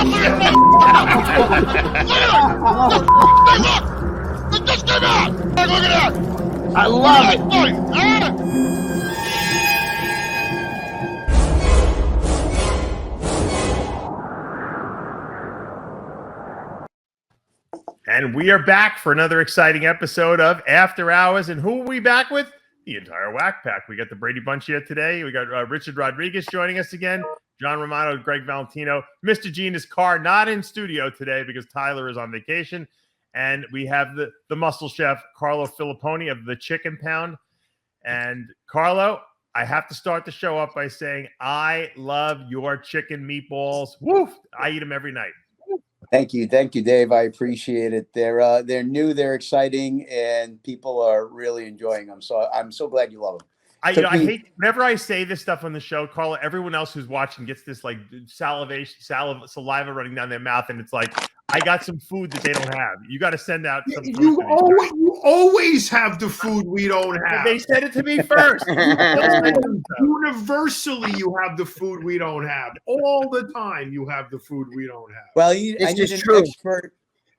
It just came out! Look at that! I love it! And we are back for another exciting episode of After Hours. And who are we back with? The entire Whack Pack. We got the Brady Bunch here today. We got Richard Rodriguez joining us again. John Romano, Greg Valentino. Mr. G in his car, not in studio today because Tyler is on vacation. And we have the muscle chef, Carlo Filipponi of the Chicken Pound. And Carlo, I have to start the show up by saying I love your chicken meatballs. Woof! I eat them every night. Thank you, Dave. I appreciate it. They're new, they're exciting, and people are really enjoying them. So I'm so glad you love them. I hate whenever I say this stuff on the show, Carla. Everyone else who's watching gets this like saliva running down their mouth, and it's like I got some food that they don't have. You got to send out. Some food you always have the food we don't have. They said it to me first. Universally, you have the food we don't have. All the time, you have the food we don't have. Well, I need an expert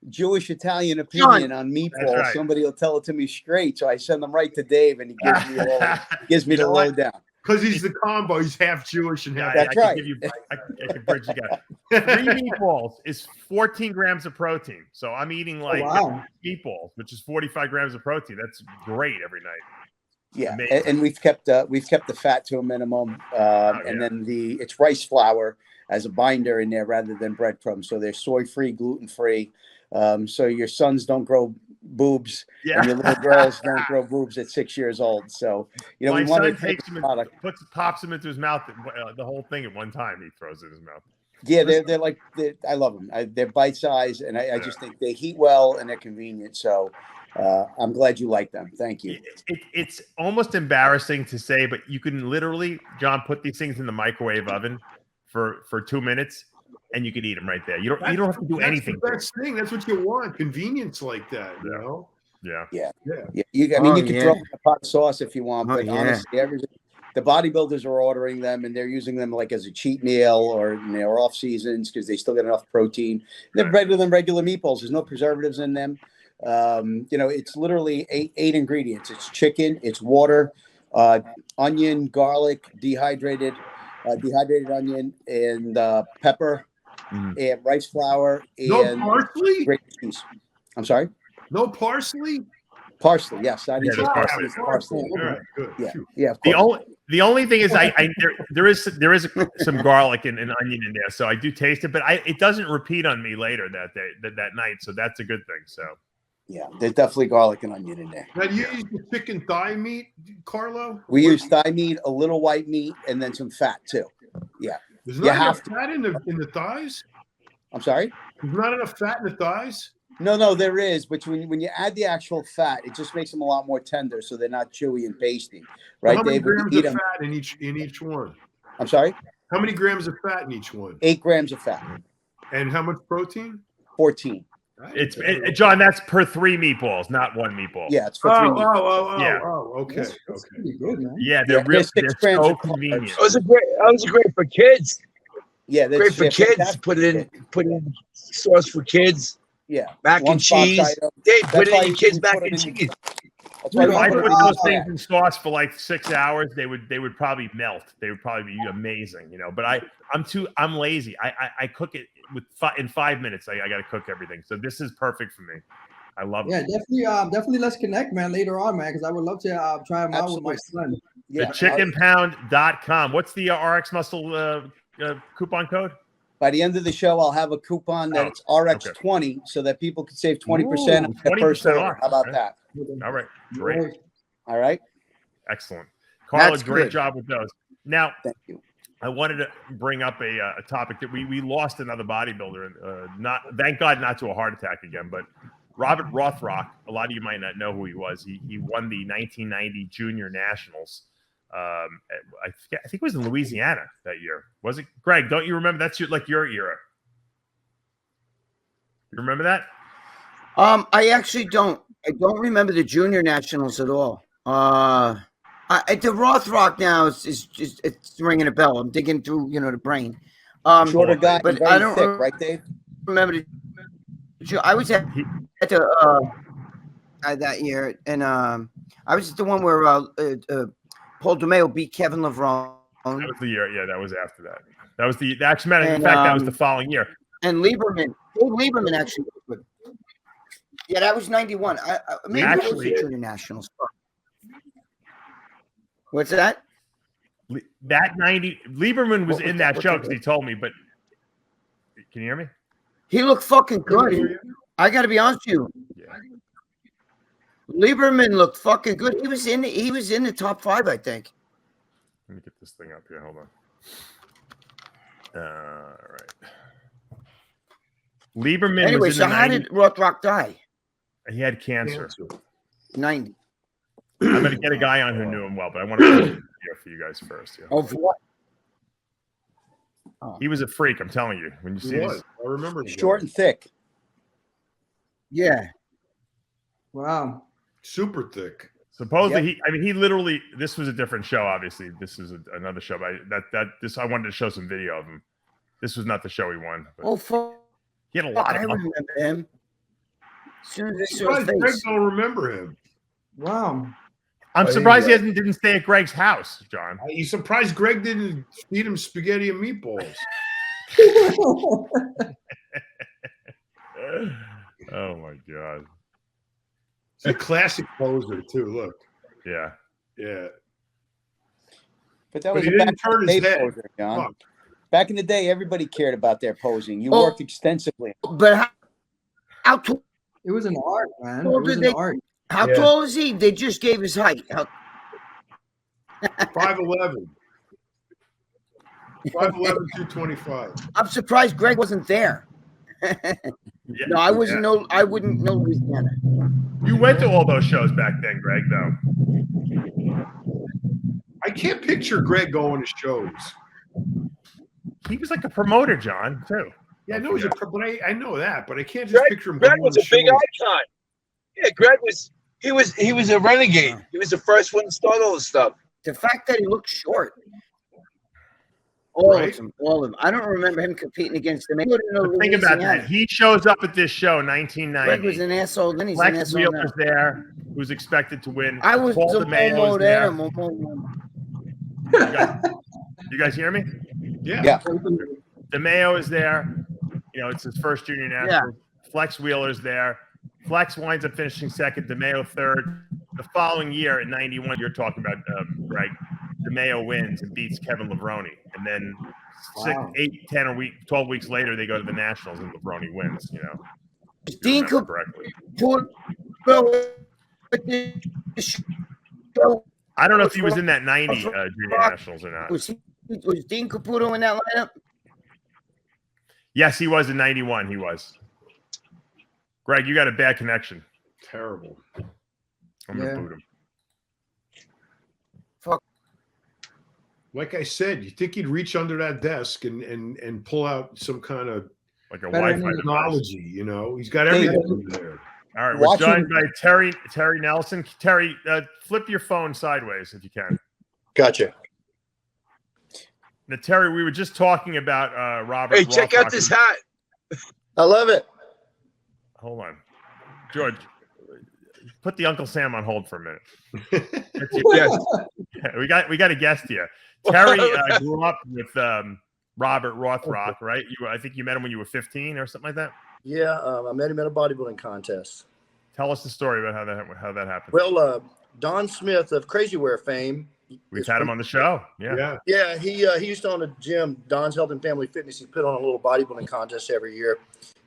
Jewish Italian opinion on meatballs. Right. Somebody will tell it to me straight, so I send them right to Dave, and he gives me the lowdown. Because he's the combo. He's half Jewish and half. That's right. I can bridge you guys. 3 meatballs is 14 grams of protein. So I'm eating like meatballs, which is 45 grams of protein. That's great every night. Yeah, and we've kept the fat to a minimum, and then it's rice flour as a binder in there rather than breadcrumbs. So they're soy-free, gluten-free. So your sons don't grow boobs, and your little girls don't grow boobs at 6 years old. So my we want son to takes them and pops them into his mouth, the whole thing at one time. He throws it in his mouth. Yeah, they're like I love them. They're bite size, and I just think they heat well and they're convenient. So I'm glad you like them. Thank you. It's almost embarrassing to say, but you can literally, John, put these things in the microwave oven for 2 minutes. And you can eat them right there. You don't have to do anything. That's the best thing. That's what you want. Convenience like that, you know? Yeah. You can throw in a pot of sauce if you want, but honestly, the bodybuilders are ordering them, and they're using them like as a cheat meal or off seasons because they still get enough protein. They're better than regular meatballs. There's no preservatives in them. It's literally eight ingredients. It's chicken, it's water, onion, garlic, dehydrated onion, and pepper. And rice flour and no parsley. Grape cheese. I'm sorry. No parsley. Parsley, yes. Parsley. Right, good. Yeah. The only thing is, there is some garlic and onion in there, so I do taste it, but it doesn't repeat on me later that night, so that's a good thing. So yeah, there's definitely garlic and onion in there. Now you use the chicken thigh meat, Carlo? We use thigh meat, a little white meat, and then some fat too. Yeah. There's not enough fat in the thighs? I'm sorry? There's not enough fat in the thighs? No, there is. But when you add the actual fat, it just makes them a lot more tender, so they're not chewy and pasty. Right, How many Dave? grams of fat in each one? I'm sorry? How many grams of fat in each one? 8 grams of fat. And how much protein? 14. John, that's per 3 meatballs, not 1 meatball. Yeah, it's for 3 meatballs. Okay. That's pretty good, man. Yeah, they're so convenient. Those are great for kids. Yeah, great for kids. Put in sauce for kids. Yeah, mac and cheese. Dave, put it in your kids' mac and cheese. If I put those things in sauce for like 6 hours, they would probably melt. They would probably be amazing, But I'm lazy. I cook it in 5 minutes. I got to cook everything. So this is perfect for me. I love it. Yeah, definitely. Let's connect, man, later on, man, because I would love to try them out with my son. Yeah, thechickenpound.com. What's the RxMuscle coupon code? By the end of the show, I'll have a coupon that's RX20 so that people can save 20% on the first order. How about that? All right. Great. All right. Excellent. Carla, great job with those. Now, thank you. I wanted to bring up a topic that we lost another bodybuilder, thank God not to a heart attack again, but Robert Rothrock, a lot of you might not know who he was. He won the 1990 Junior Nationals. I think it was in Louisiana that year. Was it? Greg, don't you remember? That's your era. You remember that? I actually don't. I don't remember the Junior Nationals at all. The Rothrock now is it's ringing a bell. I'm digging through, the brain. Shorter guy, but very I don't thick, right, Dave? remember. I was at the that year, and I was at the one where Paul DeMeo beat Kevin Levrone. That was the year. Yeah, that was after that. That was the actually. In fact, that was the following year. And Lieberman actually was good. Yeah, that was 91. Maybe Actually, it was Junior Nationals. What's that? That 90 Lieberman was in that show because he told me. But can you hear me? He looked fucking good. I got to be honest with you. Yeah. Lieberman looked fucking good. He was in the top 5, I think. Let me get this thing up here. Hold on. All right. Lieberman. Anyway, was in so how did Rothrock die? He had cancer. 90. I'm going to get a guy on who knew him well, but I want to put it here for you guys first. Yeah. Of what? He was a freak. I'm telling you. When you see his, I remember Short and thick. Yeah. Wow. super thick. supposedly he literally, this was a different show. Obviously, this is another show. But I wanted to show some video of him. This was not the show he won. But he had a lot. I remember him. As soon as I saw his Greg face. don't remember him. Wow. I'm surprised he didn't stay at Greg's house, John. You surprised Greg didn't feed him spaghetti and meatballs? Oh my god. It's a classic poser too. Look. Yeah. Yeah. But that was he a didn't turn his head. poser, John. Back in the day, everybody cared about their posing. You Oh. worked extensively. But how tall? It was an art, man. It Well, was did an they- art. How tall is he? They just gave his height. 5'11". 5'11", 225. I'm surprised Greg wasn't there. No, I wasn't. I wouldn't know Louisiana. You went to all those shows back then, Greg, though. I can't picture Greg going to shows. He was like a promoter, John, too. Yeah, I know he's a pro, but I know that, but I can't just picture him. Greg going was to a big shows. icon. Yeah, Greg was. He was a renegade. He was the first one to start all this stuff. The fact that he looked short. All Right. of them. All of them. I don't remember him competing against them. Think about that. He shows up at this show, 1990. Greg was an asshole. Then he's an Lex asshole now. Wheeler's there, who's expected to win. I was Paul a DeMeo is there. there. You guys hear me? Yeah. DeMeo is there. You know, it's his first junior national. Flex Wheeler's there. Flex winds up finishing second, DeMeo third. The following year in 91, you're talking about, Greg, DeMeo wins and beats Kevin Levrone. And then 12 weeks later, they go to the Nationals and Levrone wins, you know. Dean correctly. I don't know if he was in that 90 junior nationals or not. Was Dean Caputo in that lineup? Yes, he was in 91. He was. Greg, you got a bad connection. Terrible. I'm going to boot him. Fuck. Like I said, you think he'd reach under that desk and pull out some kind of like a Wi-Fi technology, you know? He's got everything there. All right, we're joined by Terry Nelson. Terry, flip your phone sideways if you can. Gotcha. Now, Terry, we were just talking about Robert. Hey, check out this hat. I love it. Hold on, George. Put the Uncle Sam on hold for a minute. Yes. We got a guest here. Terry grew up with Robert Rothrock, right? I think you met him when you were 15 or something like that. Yeah, I met him at a bodybuilding contest. Tell us the story about how that happened. Well, Don Smith of Crazy Wear fame. We've had him on the show. Yeah. He used to own a gym, Don's Health and Family Fitness. He put on a little bodybuilding contest every year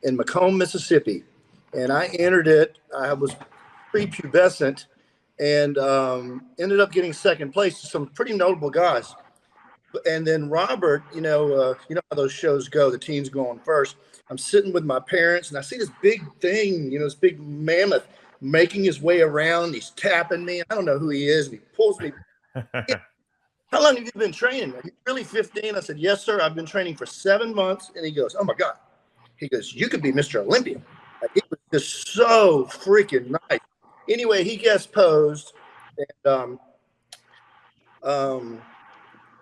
in Macomb, Mississippi, and I entered it. I was prepubescent and ended up getting second place to some pretty notable guys. And then Robert, you know how those shows go. The teens go on first. I'm sitting with my parents, and I see this big thing, this big mammoth making his way around. He's tapping me. I don't know who he is, and he pulls me. How long have you been training? Are you really 15? I said, yes, sir. I've been training for 7 months. And he goes, oh, my God. He goes, you could be Mr. Olympia. It was just so freaking nice. Anyway, he guest posed. And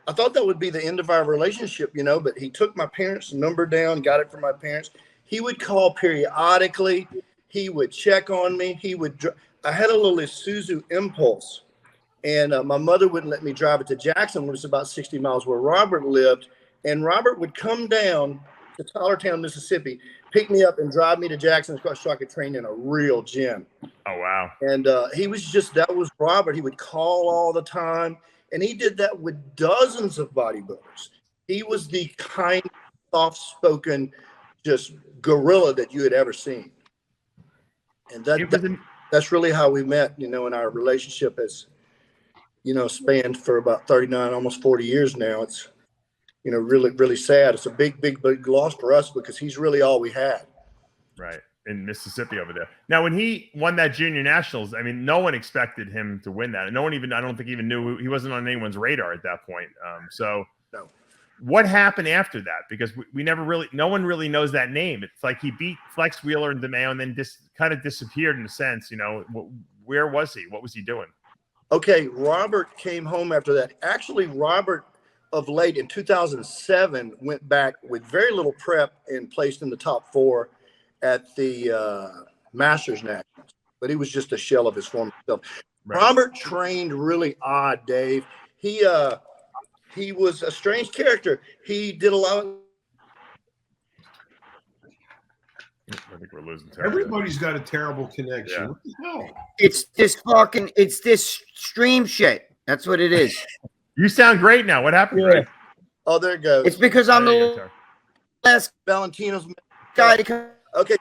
I thought that would be the end of our relationship, you know, but he took my parents' number down, got it from my parents. He would call periodically. He would check on me. I had a little Isuzu Impulse, and my mother wouldn't let me drive it to Jackson, which was about 60 miles where Robert lived. And Robert would come down to Tylertown, Mississippi, pick me up and drive me to Jackson so I could train in a real gym. Oh, wow. And that was Robert. He would call all the time. And he did that with dozens of bodybuilders. He was the kind, soft-spoken, just gorilla that you had ever seen. And that's really how we met, you know, and our relationship has, you know, spanned for about 39, almost 40 years now. It's, you know, really, really sad. It's a big, big, big loss for us because he's really all we had. Right. In Mississippi over there. Now, when he won that junior nationals, I mean, no one expected him to win that. No one even, I don't think even knew, he wasn't on anyone's radar at that point. So no. What happened after that? Because we never really, no one really knows that name. It's like he beat Flex Wheeler and DeMeo and then kind of disappeared in a sense, you know. Where was he? What was he doing? Okay, Robert came home after that. Actually, Robert of late in 2007 went back with very little prep and placed in the top 4 at the Masters Nationals, but he was just a shell of his former self. Right. Robert trained really odd, Dave. He was a strange character. He did a lot of. I think we're losing. Everybody's got a terrible connection. Yeah. What the hell? It's this stream shit. That's what it is. You sound great now. What happened? Yeah. Oh, there it goes. It's because I'm the last Valentino's guy to come. Okay,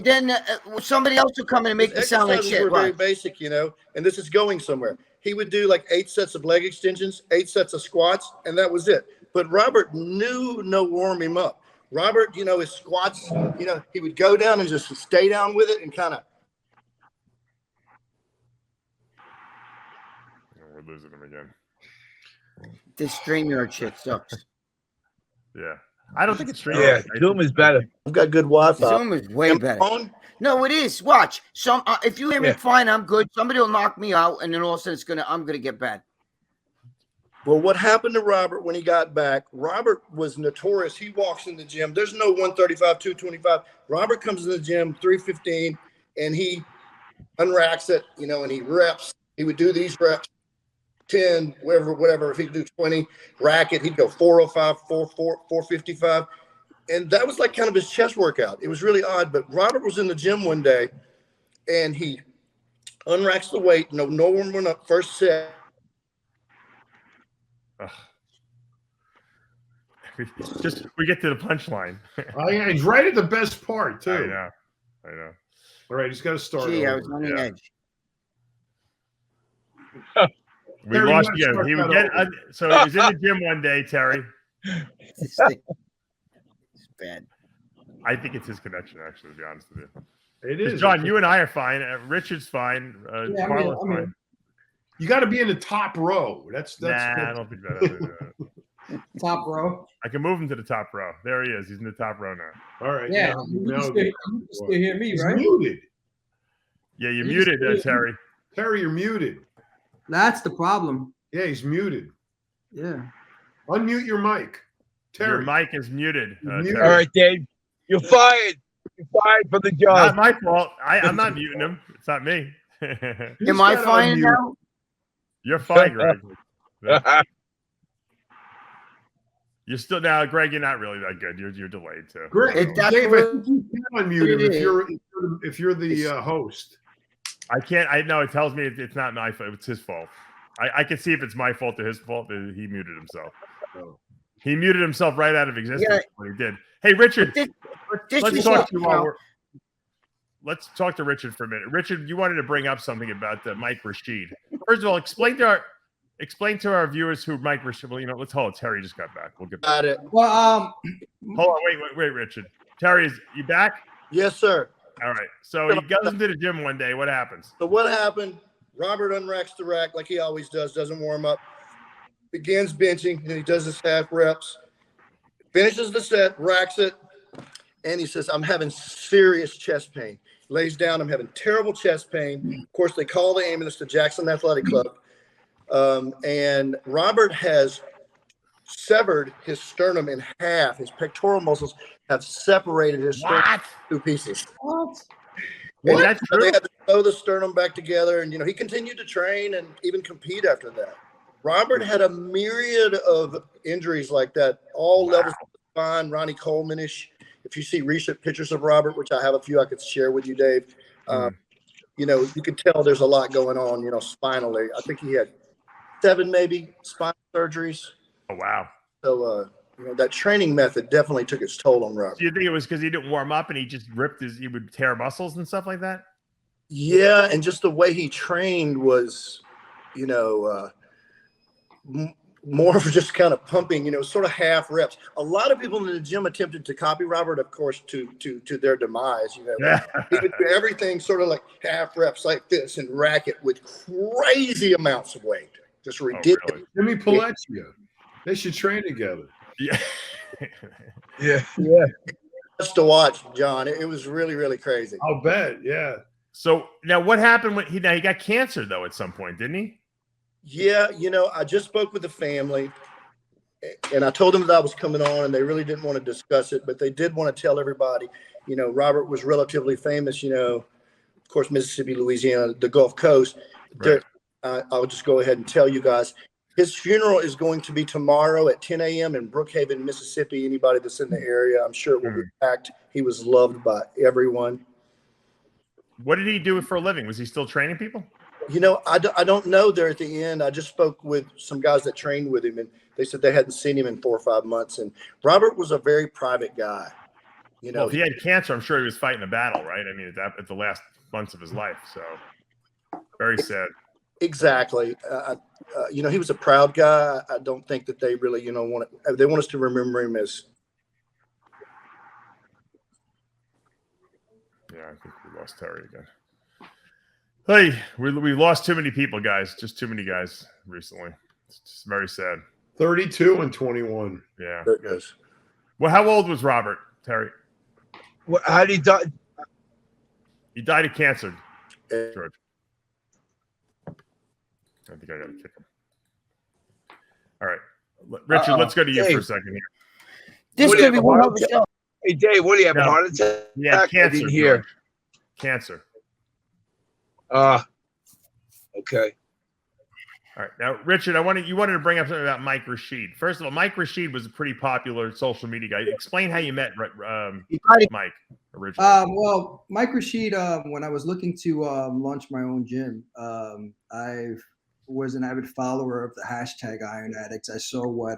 then somebody else will come in and make me sound like shit. Were very basic, you know, and this is going somewhere. He would do like 8 sets of leg extensions, 8 sets of squats, and that was it. But Robert knew no warm him up. Robert, you know, his squats, you know, he would go down and just stay down with it and kind of. We're losing him again. This StreamYard shit sucks. Yeah. I don't think it's true. Yeah, Zoom is better. I've got good Wi-Fi. Zoom is way better. No, it is. Watch. If you hear me fine, I'm good. Somebody will knock me out, and then all of a sudden I'm gonna get bad. Well, what happened to Robert when he got back? Robert was notorious. He walks in the gym. There's no 135, 225. Robert comes in the gym 315, and he unracks it, you know, and he reps. He would do these reps. 10, whatever. If he could do 20, rack it, he'd go 405, 455. And that was like kind of his chest workout. It was really odd. But Robert was in the gym one day and he unracks the weight. No one went up first set. Just we get to the punchline. Oh, yeah, he's right at the best part, too. I know. All right, he's got to start. Gee, I was on the edge. We lost again. He would get so he was in the gym one day, Terry. It's bad. I think it's his connection, actually, to be honest with you. It is. John, you and I are fine. Richard's fine. Carla's fine. You got to be in the top row. That's I don't think that. Top row. I can move him to the top row. There he is. He's in the top row now. All right. Yeah. You can still hear me, right? He's muted. Yeah, you're muted, Terry. Terry, you're muted. That's the problem. Yeah, he's muted. Yeah. Unmute your mic. Terry. Your mic is muted. Muted. All right, Dave. You're fired. You're fired from the job. Not my fault. I'm not muting him. It's not me. Am I fine now? You're fine, Greg. You're still now, Greg. You're not really that good. You're delayed too. Greg, Dave, I think you can unmute him if you're the host. I can't. I know it tells me it's not my fault. It's his fault. I can see if it's my fault or his fault. He muted himself. He muted himself right out of existence when he did. Hey, Richard, let's talk to let's talk to Richard for a minute. Richard, you wanted to bring up something about Mike Rashid. First of all, explain to our viewers who Mike Rashid. Well, let's hold. Terry just got back. We'll get back. Got it. Well, hold on. Wait, Richard. Terry, is you back? Yes, sir. All right. So he goes into the gym one day. What happens? So what happened? Robert unracks the rack like he always does, doesn't warm up, begins benching, and he does his half reps, finishes the set, racks it, and he says, I'm having serious chest pain. Lays down, I'm having terrible chest pain. Of course, they call the ambulance to Jackson Athletic Club. And Robert has severed his sternum in half. His pectoral muscles have separated his sternum into 2 pieces. What? Well, that's true. They had to sew the sternum back together, and he continued to train and even compete after that. Robert had a myriad of injuries like that, all levels of the spine, Ronnie Coleman-ish. If you see recent pictures of Robert, which I have a few I could share with you, Dave, you can tell there's a lot going on, spinally. I think he had 7 maybe spine surgeries. Oh, wow. So, that training method definitely took its toll on Robert. Do you think it was because he didn't warm up and he just he would tear muscles and stuff like that? Yeah, and just the way he trained was, more of just kind of pumping, sort of half reps. A lot of people in the gym attempted to copy Robert, of course, to their demise. He would do everything sort of like half reps like this and rack it with crazy amounts of weight. Just ridiculous. Oh, really? Jimmy Palacio. They should train together. Yeah. Yeah. Just to watch, John. It was really, really crazy. I'll bet. Yeah. So now what happened when he got cancer though at some point, didn't he? Yeah. I just spoke with the family and I told them that I was coming on and they really didn't want to discuss it, but they did want to tell everybody, Robert was relatively famous, of course, Mississippi, Louisiana, the Gulf Coast. Right. I'll just go ahead and tell you guys. His funeral is going to be tomorrow at 10 a.m. in Brookhaven, Mississippi. Anybody that's in the area, I'm sure it will be packed. He was loved by everyone. What did he do for a living? Was he still training people? I don't know there at the end. I just spoke with some guys that trained with him, and they said they hadn't seen him in 4 or 5 months. And Robert was a very private guy. Well, if he had cancer, I'm sure he was fighting a battle, right? I mean, at the last months of his life. So very sad. Exactly. He was a proud guy. I don't think that they really, they want us to remember him as. Yeah, I think we lost Terry again. Hey, we've lost too many people, guys. Just too many guys recently. It's just very sad. 32 and 21. Yeah. There it goes. Well, how old was Robert, Terry? How did he die? He died of cancer, George. I think I got to kick him. All right. Richard, let's go to you for a second here. This could be one of the show. Hey, Dave, what do you have? A heart attack? Yeah, cancer. I didn't hear. George. Cancer. Okay. All right. Now, Richard, you wanted to bring up something about Mike Rashid. First of all, Mike Rashid was a pretty popular social media guy. Explain how you met Mike originally. Well, Mike Rashid, when I was looking to launch my own gym, I was an avid follower of the hashtag Iron Addicts. I saw what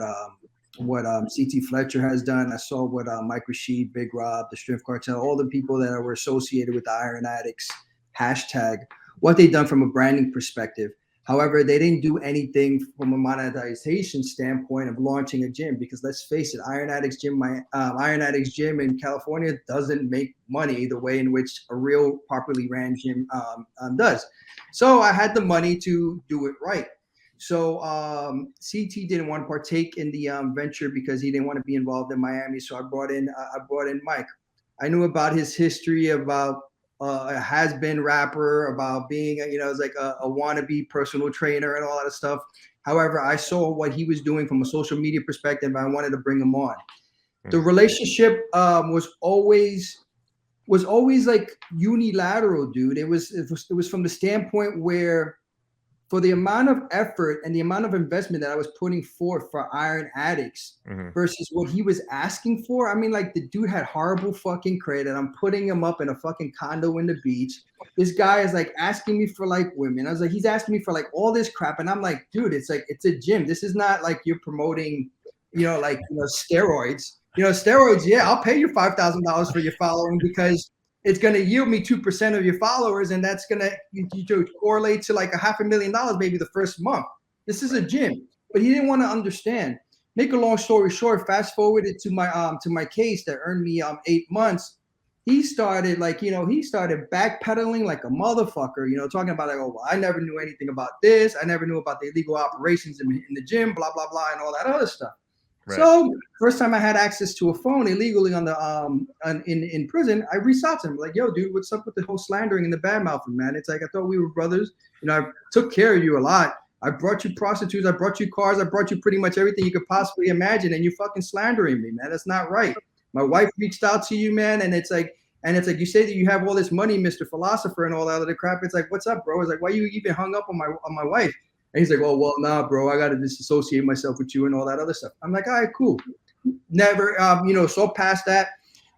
CT Fletcher has done. I saw what Mike Rashid, Big Rob, the Strength Cartel, all the people that were associated with the Iron Addicts hashtag, what they've done from a branding perspective. However, they didn't do anything from a monetization standpoint of launching a gym, because let's face it, Iron Addicts Gym in California doesn't make money the way in which a real properly ran gym does. So I had the money to do it right. So CT didn't want to partake in the venture because he didn't want to be involved in Miami. So I brought in Mike. I knew about his history, about a has-been rapper, about being it's like a wannabe personal trainer and all that stuff. However, I saw what he was doing from a social media perspective, and I wanted to bring him on. The relationship was always like unilateral, dude. It was from the standpoint where, for the amount of effort and the amount of investment that I was putting forth for Iron Addicts versus what he was asking for. I mean, like, the dude had horrible fucking credit. I'm putting him up in a fucking condo in the beach. This guy is like asking me for like women. I was like, he's asking me for like all this crap. And I'm like, dude, it's a gym. This is not like you're promoting, steroids. Steroids, yeah, I'll pay you $5,000 for your following because it's going to yield me 2% of your followers, and that's going to correlate to like $500,000 maybe the first month. This is a gym, but he didn't want to understand. Make a long story short, fast forward it to my case that earned me 8 months. He started backpedaling like a motherfucker, talking about like, oh, well, I never knew anything about this. I never knew about the illegal operations in the gym, blah, blah, blah, and all that other stuff. Right. So first time I had access to a phone illegally on the in prison, I reached out to him like, yo, dude, what's up with the whole slandering and the bad mouthing, man? It's like, I thought we were brothers. I took care of you a lot. I brought you prostitutes, I brought you cars, I brought you pretty much everything you could possibly imagine, and you fucking slandering me, man. That's not right. My wife reached out to you, man, and it's like you say that you have all this money, Mr. Philosopher, and all that other crap. It's like, what's up, bro? It's like, why you even hung up on my wife? And he's like, well, nah, bro, I got to disassociate myself with you and all that other stuff. I'm like, all right, cool. Never, so past that.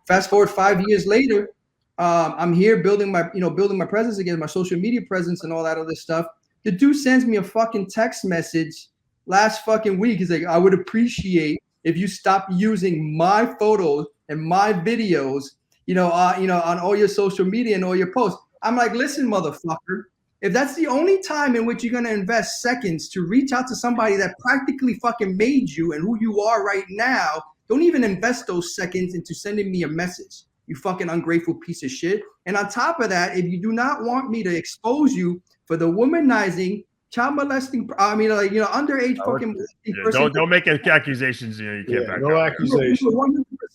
Fast forward 5 years later, I'm here building my presence again, my social media presence and all that other stuff. The dude sends me a fucking text message last fucking week. He's like, I would appreciate if you stop using my photos and my videos, on all your social media and all your posts. I'm like, listen, motherfucker, if that's the only time in which you're going to invest seconds to reach out to somebody that practically fucking made you and who you are right now, don't even invest those seconds into sending me a message, you fucking ungrateful piece of shit. And on top of that, if you do not want me to expose you for the womanizing, child molesting, underage fucking person. Don't make accusations. You can't back no up. accusations.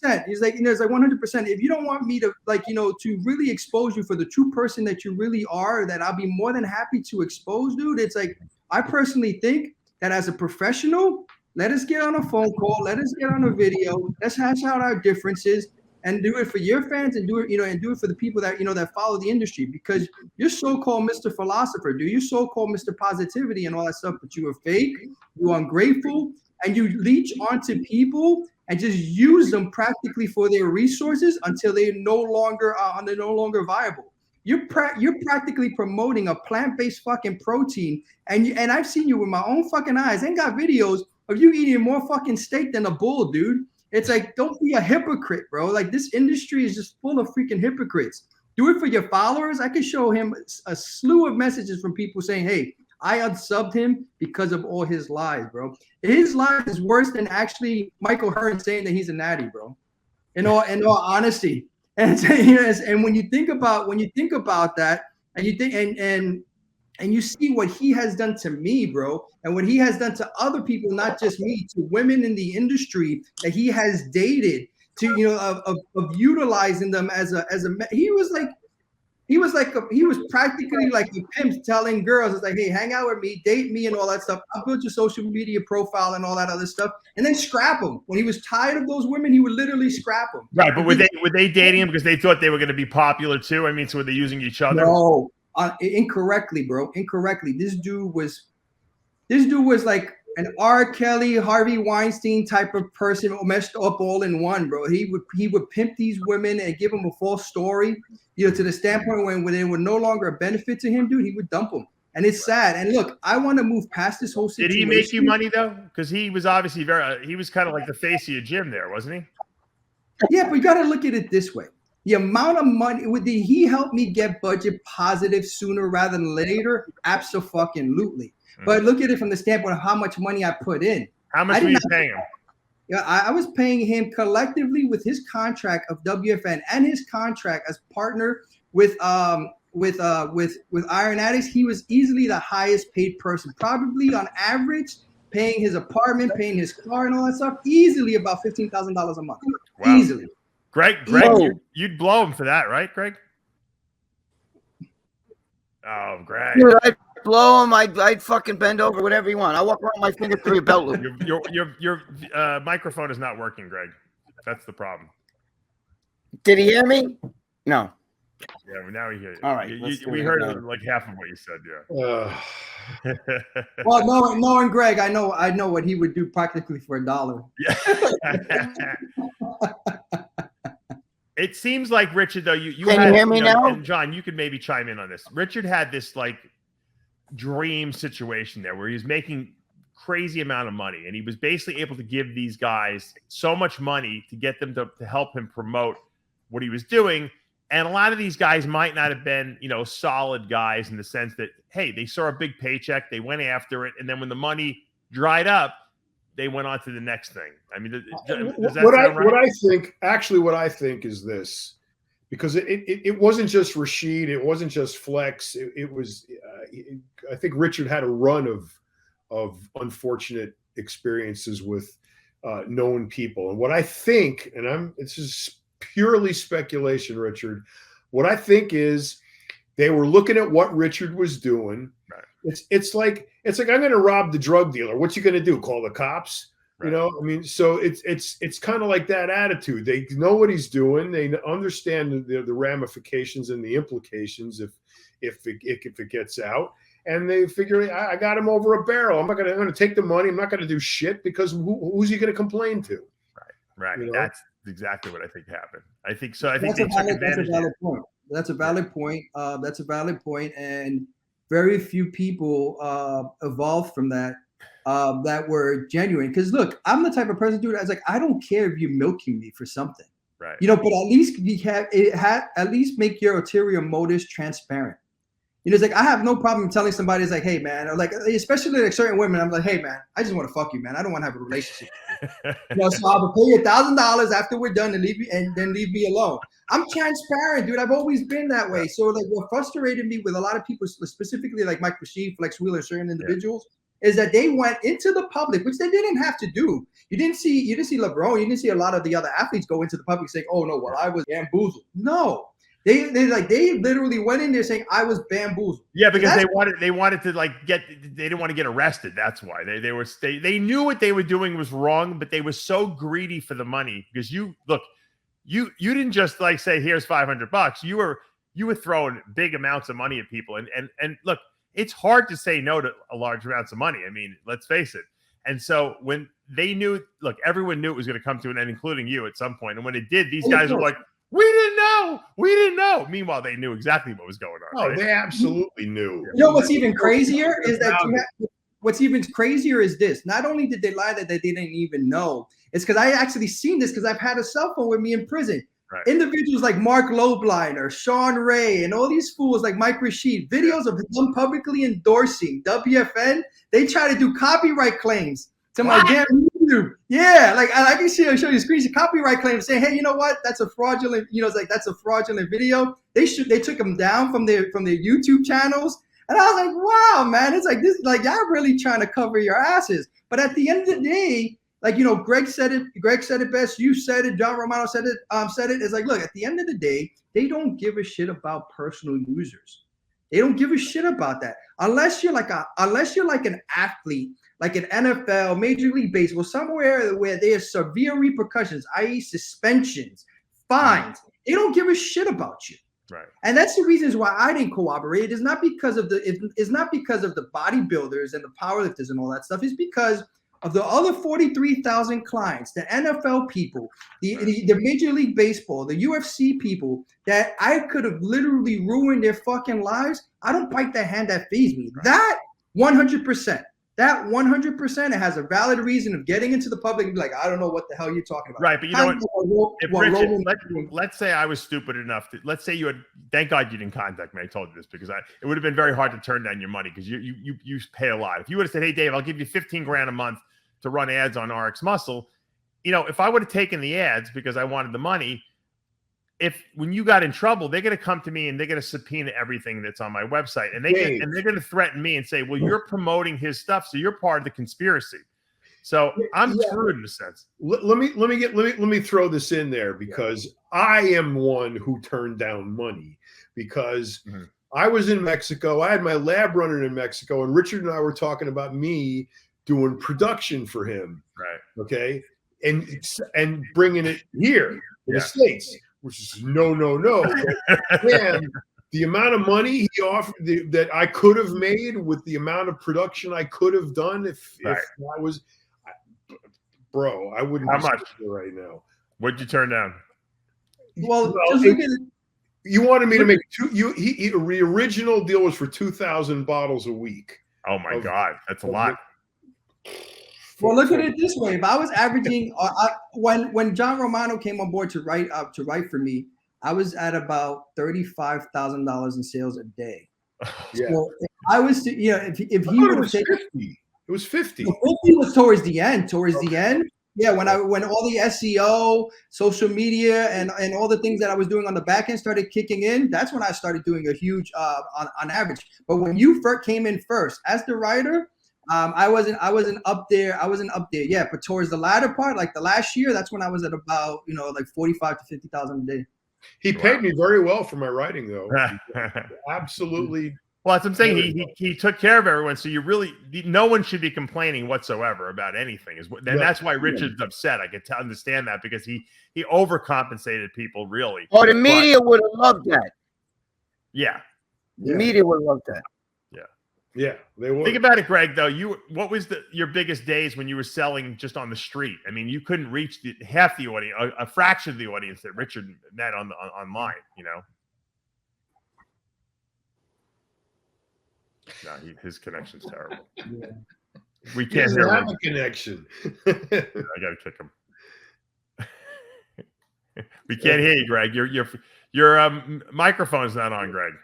100%. He's like, it's like 100%. If you don't want me to, to really expose you for the true person that you really are, that I'll be more than happy to expose, dude. It's like, I personally think that as a professional, let us get on a phone call, let us get on a video, let's hash out our differences, and do it for your fans, and do it for the people that that follow the industry. Because you're so-called Mr. Philosopher, dude. You're so-called Mr. Positivity and all that stuff, but you are fake, you're ungrateful, and you leech onto people and just use them practically for their resources until they're no longer viable. You're practically promoting a plant-based fucking protein, and I've seen you with my own fucking eyes. I ain't got videos of you eating more fucking steak than a bull, dude. It's like, don't be a hypocrite, bro. Like, this industry is just full of freaking hypocrites. Do it for your followers. I could show him a slew of messages from people saying, hey, I unsubbed him because of all his lies, bro. His lies is worse than actually Michael Hearn saying that he's a natty, bro. In all honesty. And when you think about that, and you think and you see what he has done to me, bro, and what he has done to other people, not just me, to women in the industry that he has dated, to of utilizing them as a he was practically like a pimp telling girls, it's like, hey, hang out with me, date me, and all that stuff. I'll build your social media profile and all that other stuff, and then scrap them. When he was tired of those women, he would literally scrap them. Right, but were they dating him because they thought they were going to be popular too? I mean, so were they using each other? No. Incorrectly, bro. Incorrectly. This dude was like an R. Kelly, Harvey Weinstein type of person, messed up all in one, bro. He would pimp these women and give them a false story, to the standpoint when they were no longer a benefit to him, dude. He would dump them, and it's sad. And look, I want to move past this whole situation. Did he make you money though? Because he was obviously he was kind of like the face of your gym there, wasn't he? Yeah, but you got to look at it this way. The amount of money, did he help me get budget positive sooner rather than later? Absolutely. But look at it from the standpoint of how much money I put in. How much were you paying him? Yeah, I was paying him collectively with his contract of WFN and his contract as partner with Iron Addicts. He was easily the highest paid person, probably on average, paying his apartment, paying his car, and all that stuff, easily about $15,000 a month. Wow. Easily. Greg, you'd blow him for that, right, Greg? Oh, Greg. Dude, I'd blow him. I'd fucking bend over, whatever you want. I'll walk around my finger through your belt loop. Your microphone is not working, Greg. That's the problem. Did he hear me? No. Yeah, now we hear you. All right. We heard like half of what you said, yeah. Well, knowing Greg, I know what he would do practically for $1. Yeah. It seems like Richard, though, you can you hear me now? And John, you could maybe chime in on this. Richard had this like dream situation there where he was making crazy amount of money, and he was basically able to give these guys so much money to get them to help him promote what he was doing. And a lot of these guys might not have been, solid guys in the sense that, hey, they saw a big paycheck, they went after it, and then when the money dried up, they went on to the next thing. I mean, does that sound right? What I think is this, because it wasn't just Rashid, it wasn't just Flex. It was, I think Richard had a run of unfortunate experiences with known people. And what I think, and this is purely speculation, Richard, what I think is they were looking at what Richard was doing. Right. It's like I'm going to rob the drug dealer. What's he going to do? Call the cops? Right. You know, I mean, so it's kind of like that attitude. They know what he's doing. They understand the ramifications and the implications if it gets out. And they figure, I got him over a barrel. I'm going to take the money. I'm not going to do shit because who's he going to complain to? Right. You know? That's exactly what I think happened. I think so. I think that's a valid point. That's a valid point. That's a valid point. And very few people evolved from that that were genuine. Because look, I'm the type of person, dude. I was like, I don't care if you're milking me for something, right? You know, but at least at least make your ulterior motives transparent. You know, it's like I have no problem telling somebody, it's like, hey man, or like especially like certain women, I'm like, hey man, I just want to fuck you, man. I don't want to have a relationship with you. You know, so I'll pay you $1,000 after we're done and leave you, and then leave me alone. I'm transparent, dude. I've always been that way. So like what frustrated me with a lot of people, specifically like Mike Rashid, Flex Wheeler, certain individuals, is that they went into the public, which they didn't have to do. You didn't see LeBron, you didn't see a lot of the other athletes go into the public saying, oh no, well, I was bamboozled. No. They literally went in there saying I was bamboozled. Yeah, because they wanted to like they didn't want to get arrested. That's why they knew what they were doing was wrong, but they were so greedy for the money because you didn't just like say here's $500. You were throwing big amounts of money at people, and look, it's hard to say no to a large amounts of money. I mean, let's face it. And so when they knew, look, everyone knew it was going to come to an end, including you at some point. And when it did, these guys were like, we didn't know. Meanwhile, they knew exactly what was going on. Oh, right? They absolutely knew. You know what's even crazier is that what's even crazier is this. Not only did they lie that they didn't even know, it's because I actually seen this because I've had a cell phone with me in prison. Right. Individuals like Mark Lobliner, Sean Ray, and all these fools like Mike Rashid, videos of them publicly endorsing WFN. They try to do copyright claims to my damn YouTube. Yeah, like I can show you screenshots, copyright claims saying, hey, you know what? That's a fraudulent, it's like that's a fraudulent video. They took them down from their YouTube channels. And I was like, wow, man, it's like this, like y'all really trying to cover your asses. But at the end of the day, like, Greg said it best. You said it. John Romano said it. It's like, look, at the end of the day, they don't give a shit about personal users. They don't give a shit about that. Unless you're like an athlete, like an NFL, Major League Baseball, somewhere where there's severe repercussions, i.e. suspensions, fines. They don't give a shit about you. Right. And that's the reasons why I didn't cooperate. It's not because of the bodybuilders and the powerlifters and all that stuff. It's because of the other 43,000 clients, the NFL people, the Major League Baseball, the UFC people that I could have literally ruined their fucking lives. I don't bite the hand that feeds me. Right. That 100%. That 100% it has a valid reason of getting into the public and be like, I don't know what the hell you're talking about. Right, but you know what? If Richard, let's say I was stupid enough to, let's say you had, thank God you didn't contact me. I told you this because it would have been very hard to turn down your money because you pay a lot. If you would have said, hey, Dave, I'll give you 15 grand a month to run ads on RxMuscle, if I would have taken the ads because I wanted the money, when you got in trouble, they're going to come to me and they're going to subpoena everything that's on my website, and they're going to threaten me and say, "Well, you're promoting his stuff, so you're part of the conspiracy." So I'm screwed in a sense. Let me throw this in there because I am one who turned down money because I was in Mexico. I had my lab running in Mexico, and Richard and I were talking about me doing production for him. Right. Okay. And bringing it here in the States. Which is no. Man, the amount of money he offered that I could have made with the amount of production I could have done if I was, bro, I wouldn't. How much right now? What'd you turn down? Well, just look at it. You wanted me to make the original deal was for 2,000 bottles a week. Oh my God, that's a lot. Well, look at it this way. If I was averaging, when John Romano came on board to write for me, I was at about $35,000 in sales a day. Yeah. So if I was to, if he would have taken, it was 50. 50 was towards the end. Yeah, when all the SEO, social media, and all the things that I was doing on the back end started kicking in, that's when I started doing a huge on average. But when you first came in first as the writer, I wasn't up there. Yeah, but towards the latter part, like the last year, that's when I was at about like 45 to 50,000 a day. He paid me very well for my writing, though. Absolutely Well, that's what I'm saying. He took care of everyone. So no one should be complaining whatsoever about anything. And that's why Richard's upset. I could understand that because he overcompensated people really. Oh, the media would have loved that. Yeah. The media would have loved that. Yeah, they would. Think about it, Greg, though. What was your biggest days when you were selling just on the street? I mean, you couldn't reach half the audience, a fraction of the audience that Richard met online, you know? No, his connection's terrible. Yeah. We can't hear him. A connection. I gotta kick him. We can't hear you, Greg. Your microphone's not on, Greg.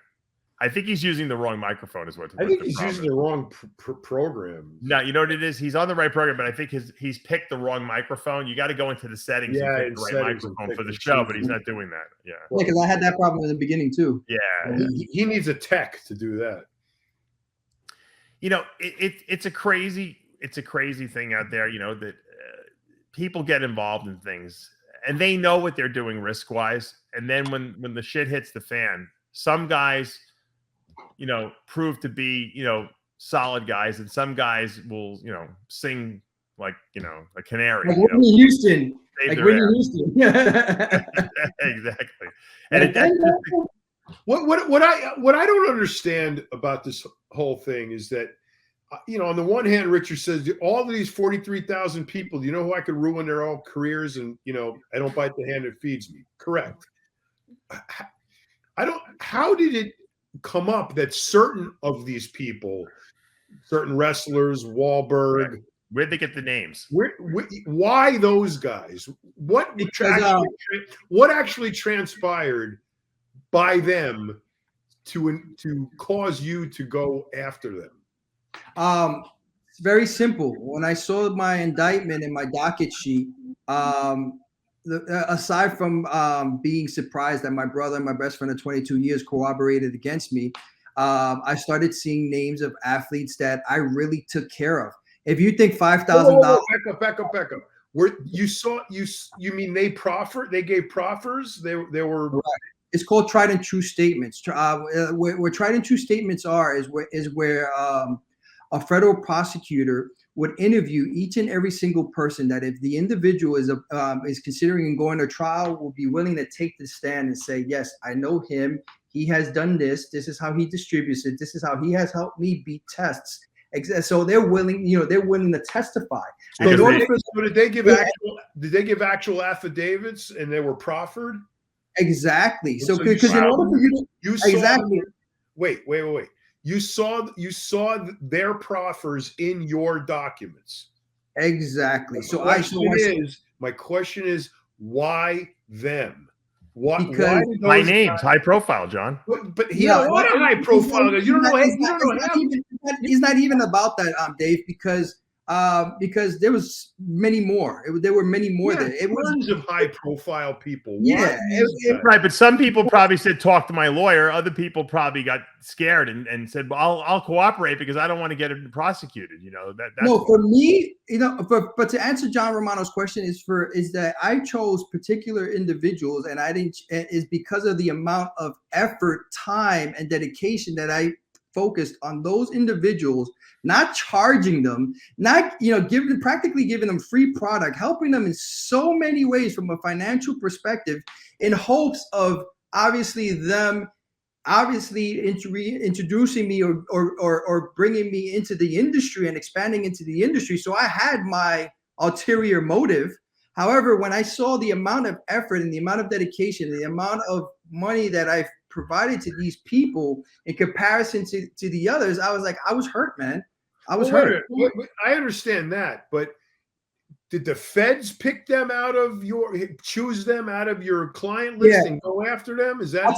I think he's using the wrong microphone. I think he's using the wrong program. No, you know what it is? He's on the right program, but I think he's picked the wrong microphone. You got to go into the settings and pick the right microphone for the show, but he's not doing that. Yeah. Yeah, because I had that problem in the beginning too. Yeah. He needs a tech to do that. You know, it's a crazy thing out there, you know, that people get involved in things and they know what they're doing risk-wise. And then when the shit hits the fan, some guys, you know, prove to be, you know, solid guys, and some guys will, you know, sing like, you know, a canary. Like Whitney Houston. Like Whitney Houston. Exactly. And what I don't understand about this whole thing is that, you know, on the one hand, Richard says all of these 43,000 people, you know who I could ruin their whole careers, and you know, I don't bite the hand that feeds me. Correct. How did it come up that certain of these people, certain wrestlers, Wahlberg, where'd they get the names? Why those guys? What actually transpired by them to cause you to go after them? It's very simple. When I saw my indictment in my docket sheet, aside from being surprised that my brother and my best friend of 22 years corroborated against me, I started seeing names of athletes that I really took care of. If you think $5,000, back up. You mean they proffered? They gave proffers. They were. Right. It's called tried and true statements. Where tried and true statements is where a federal prosecutor would interview each and every single person that, if the individual is considering going to trial, will be willing to take the stand and say, yes, I know him. He has done this. This is how he distributes it. This is how he has helped me beat tests. So they're willing, to testify. So did they give actual affidavits and they were proffered? Exactly. So because in order for you to exactly wait. You saw their proffers in your documents. Exactly. So my question is why them? Why my name's high profile, John. But he had a lot of high profile. He's not even about that, Dave, because there was many more. There were many more there. It was tons of high profile people. Yeah, right. But some people probably said, "Talk to my lawyer." Other people probably got scared and said, "Well, I'll cooperate because I don't want to get it prosecuted." You know that's no, for me, but to answer John Romano's question is that I chose particular individuals, and I didn't is because of the amount of effort, time, and dedication that I focused on those individuals, not charging them, not practically giving them free product, helping them in so many ways from a financial perspective, in hopes of introducing me or bringing me into the industry and expanding into the industry. So I had my ulterior motive. However, when I saw the amount of effort and the amount of dedication, the amount of money that I've provided to these people in comparison to the others, I was like, I was hurt, man. I was hurt. I understand that, but did the feds choose them out of your client list and go after them? Is that? I'll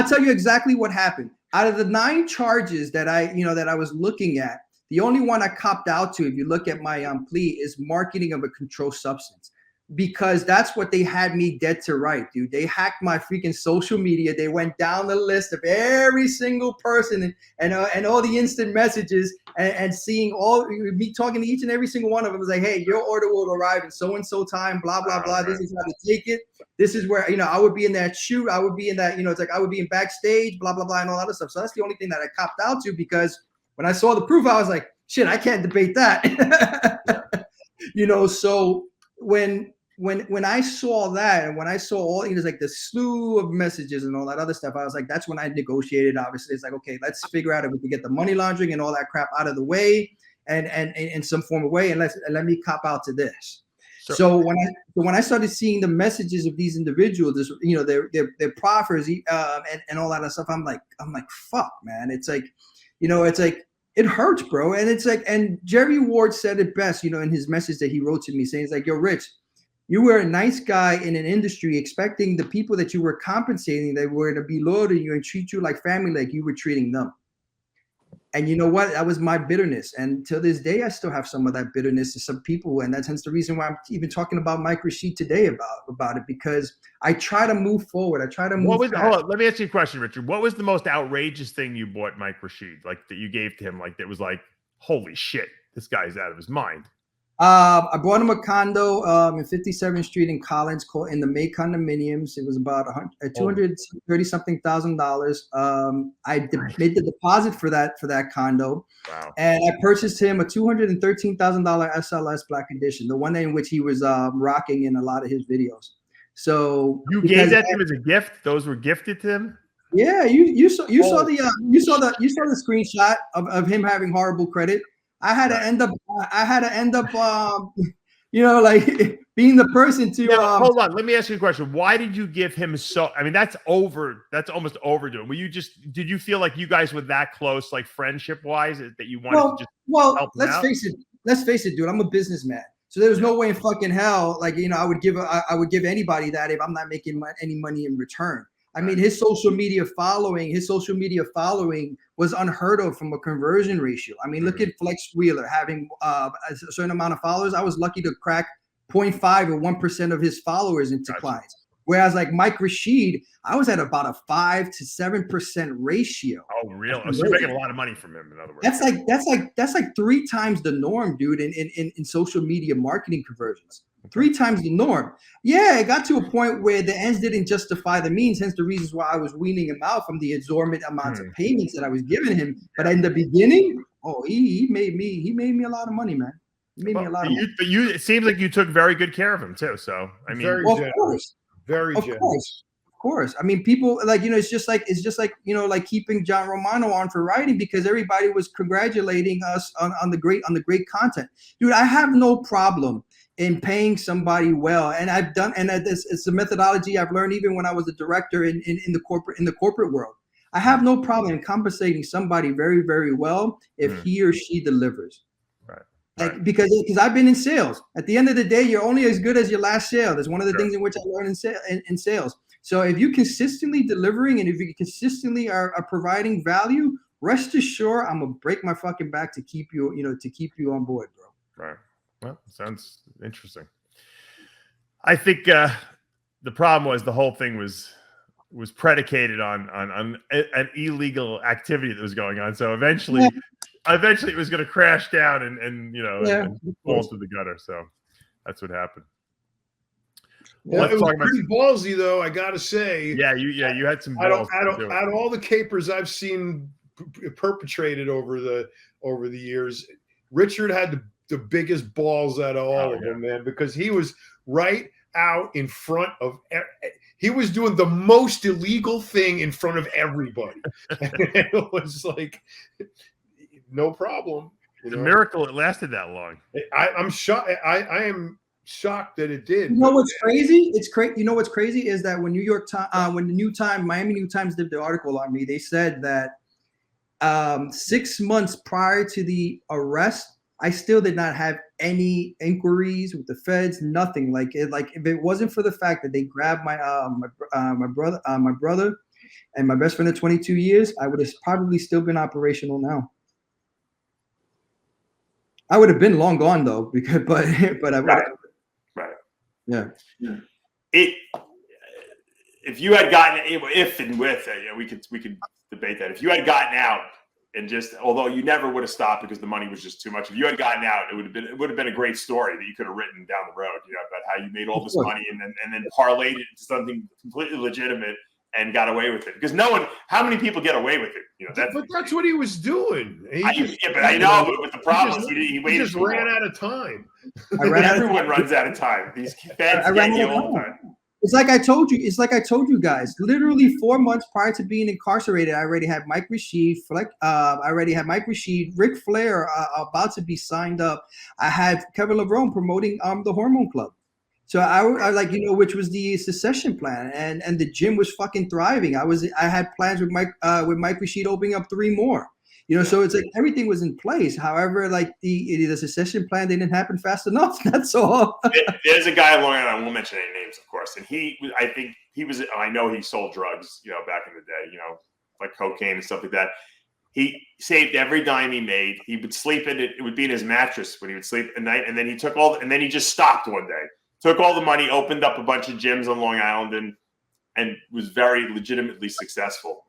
tell you exactly what happened. Out of the 9 charges that I was looking at, the only one I copped out to, if you look at my plea, is marketing of a controlled substance. because that's what they had me dead to right, dude. They hacked my freaking social media. They went down the list of every single person and all the instant messages and seeing all me talking to each and every single one of them. Was like, hey, your order will arrive in so and so time. Blah blah blah. This is how to take it. This is where I would be in that shoot. I would be in that it's like I would be in backstage. Blah blah blah and all that other stuff. So that's the only thing that I copped out to, because when I saw the proof, I was like, shit, I can't debate that. So when I saw that, and when I saw all like the slew of messages and all that other stuff, I was like, that's when I negotiated. Obviously, it's like, okay, let's figure out if we can get the money laundering and all that crap out of the way, and in some form of way, and let me cop out to this. Sure. So when I started seeing the messages of these individuals, their proffers and all that other stuff, I'm like, fuck, man. It's like, it's like, it hurts, bro. And it's like, and Jerry Ward said it best, in his message that he wrote to me, saying, it's like, yo, Rich, you were a nice guy in an industry expecting the people that you were compensating, that were to be loyal to you and treat you like family, like you were treating them. And you know what? That was my bitterness. And till this day, I still have some of that bitterness to some people. And that's hence the reason why I'm even talking about Mike Rashid today about it, because I try to move forward. I try to move hold on, let me ask you a question, Richard. What was the most outrageous thing you bought Mike Rashid, like that you gave to him, like that was like, holy shit, this guy's out of his mind? I bought him a condo in 57th Street in Collins, called in the May condominiums. It was about $230,000. I made the deposit for that condo. Wow. And I purchased him a $213,000 SLS Black Edition, the one in which he was rocking in a lot of his videos. So you gave that to him as a gift? Those were gifted to him? Yeah, you saw the screenshot of him having horrible credit. I had to end up like being the person to hold on. Let me ask you a question. Why did you give him that's almost overdue. Did you feel like you guys were that close, like friendship wise, that you wanted to just help him out? Let's face it, dude. I'm a businessman. So there was no way in fucking hell, like, I would give anybody that if I'm not making any money in return. I mean, his social media following was unheard of from a conversion ratio. I mean, look at Flex Wheeler having a certain amount of followers. I was lucky to crack 0.5 or 1% of his followers into clients. Whereas like Mike Rashid, I was at about a 5 to 7% ratio. Oh, really? So you're making a lot of money from him, in other words. That's like 3 times the norm, dude, in social media marketing conversions. 3 times the norm. Yeah, it got to a point where the ends didn't justify the means, hence the reasons why I was weaning him out from the exorbitant amounts of payments that I was giving him. But in the beginning, he made me a lot lot of money, man. He made me a lot of money. But it seems like you took very good care of him too. So I mean, very generous. Very generous. Of course. I mean, people like, it's just like like keeping John Romano on for writing, because everybody was congratulating us on the great content. Dude, I have no problem in paying somebody well, and I've done, and it's a methodology I've learned even when I was a director in the corporate world. I have no problem in compensating somebody very, very well if he or she delivers. Like, because I've been in sales. At the end of the day, you're only as good as your last sale. That's one of the things in which I learned in sales. So if you consistently delivering, and if you consistently are providing value, rest assured I'm gonna break my fucking back to keep you on board, bro. Right. Well, sounds interesting. I think the problem was the whole thing was predicated on an illegal activity that was going on. So eventually it was going to crash down and fall into the gutter. So that's what happened. Well, it was pretty ballsy, though, I gotta say. Yeah, you had some balls. Out of all the capers I've seen perpetrated over the years, Richard had the biggest balls out of all of them, man, because he was right out in front of. He was doing the most illegal thing in front of everybody. It was like no problem. It's a miracle it lasted that long. I'm shocked. I am shocked that it did. You know what's crazy? You know what's crazy is that when Miami New Times did the article on me, they said that 6 months prior to the arrest, I still did not have any inquiries with the feds, nothing. Like if it wasn't for the fact that they grabbed my brother and my best friend of 22 years, I would have probably still been operational now. I would have been long gone though, but I would have. Right. Yeah. If you had gotten we could debate that. If you had gotten out and just, although you never would have stopped because the money was just too much. If you had gotten out, it would have been a great story that you could have written down the road, about how you made all this money and then parlayed it into something completely legitimate and got away with it. Because how many people get away with it? That's what he was doing. I know, but with the problem is he waited. He just ran out of time. Everyone runs out of time. These fans get you all the time. It's like I told you guys. Literally 4 months prior to being incarcerated, I already had Mike Rashid, Ric Flair about to be signed up. I had Kevin Levrone promoting the Hormone Club. So I which was the succession plan, and the gym was fucking thriving. I had plans with Mike Rashid opening up 3 more. So it's like everything was in place. However, like the succession plan didn't happen fast enough. That's all. There's a guy along, and I won't mention any names, of course. And I know he sold drugs, back in the day, like cocaine and stuff like that. He saved every dime he made. He would sleep in it. It would be in his mattress when he would sleep at night. And then he just stopped one day, took all the money, opened up a bunch of gyms on Long Island and was very legitimately successful.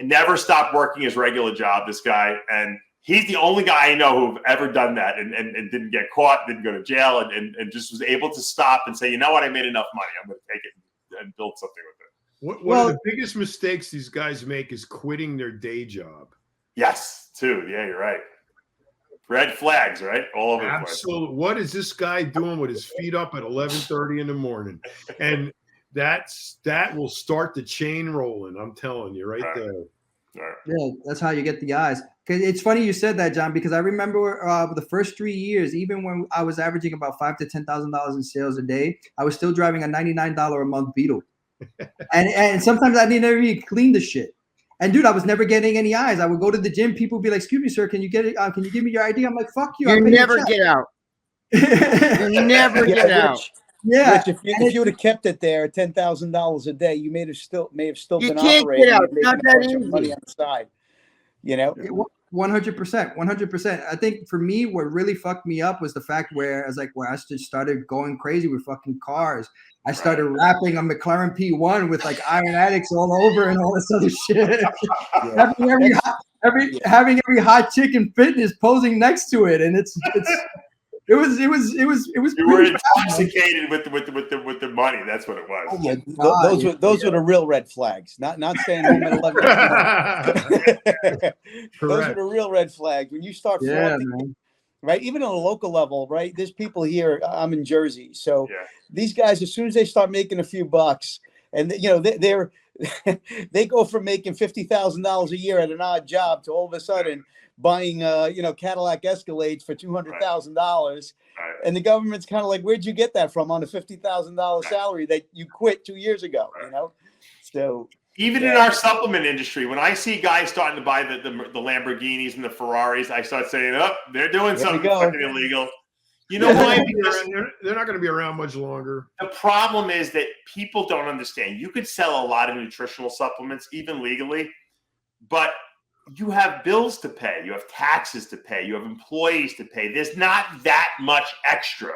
And never stopped working his regular job, this guy. And he's the only guy I know who've ever done that and didn't get caught, didn't go to jail, and just was able to stop and say, you know what, I made enough money. I'm going to take it and build something with it. One of the biggest mistakes these guys make is quitting their day job. Yes, too. Yeah, you're right. Red flags, right? All over the place. Absolutely. What is this guy doing with his feet up at 11:30 in the morning? And that will start the chain rolling. I'm telling you, right there. Yeah, that's how you get the eyes. Cause it's funny you said that, John, because I remember the first 3 years, even when I was averaging about $5,000 to $10,000 in sales a day, I was still driving a $99 a month Beetle, and sometimes I didn't even clean the shit. And dude, I was never getting any eyes. I would go to the gym, people would be like, "Excuse me, sir, can you get it? Can you give me your ID?" I'm like, "Fuck you." You never get out. You never get out. Yeah, Rich, if you would have kept it there at $10,000 a day, you may have still been operating. Get out. It's not that easy. Money on the side, 100%. I think for me, what really fucked me up was the fact where I just started going crazy with fucking cars. I started rapping a McLaren P1 with like Iron Addicts all over and all this other shit. Having every hot chick in fitness posing next to it, and it was. You were intoxicated with the money. That's what it was. Oh, yeah. Those were the real red flags. Not staying home at 11. Those are the real red flags when you start flaunting, right? Even on a local level, right? There's people here. I'm in Jersey, so these guys, as soon as they start making a few bucks, and they go from making $50,000 a year at an odd job to all of a sudden buying Cadillac Escalades for $200,000, and the government's kind of like, where'd you get that from on a $50,000 salary that you quit 2 years ago? So even in our supplement industry, when I see guys starting to buy the Lamborghinis and the Ferraris, I start saying, "Oh, they're doing something fucking illegal." You know why? Because they're not going to be around much longer. The problem is that people don't understand. You could sell a lot of nutritional supplements, even legally, but you have bills to pay. You have taxes to pay. You have employees to pay. There's not that much extra,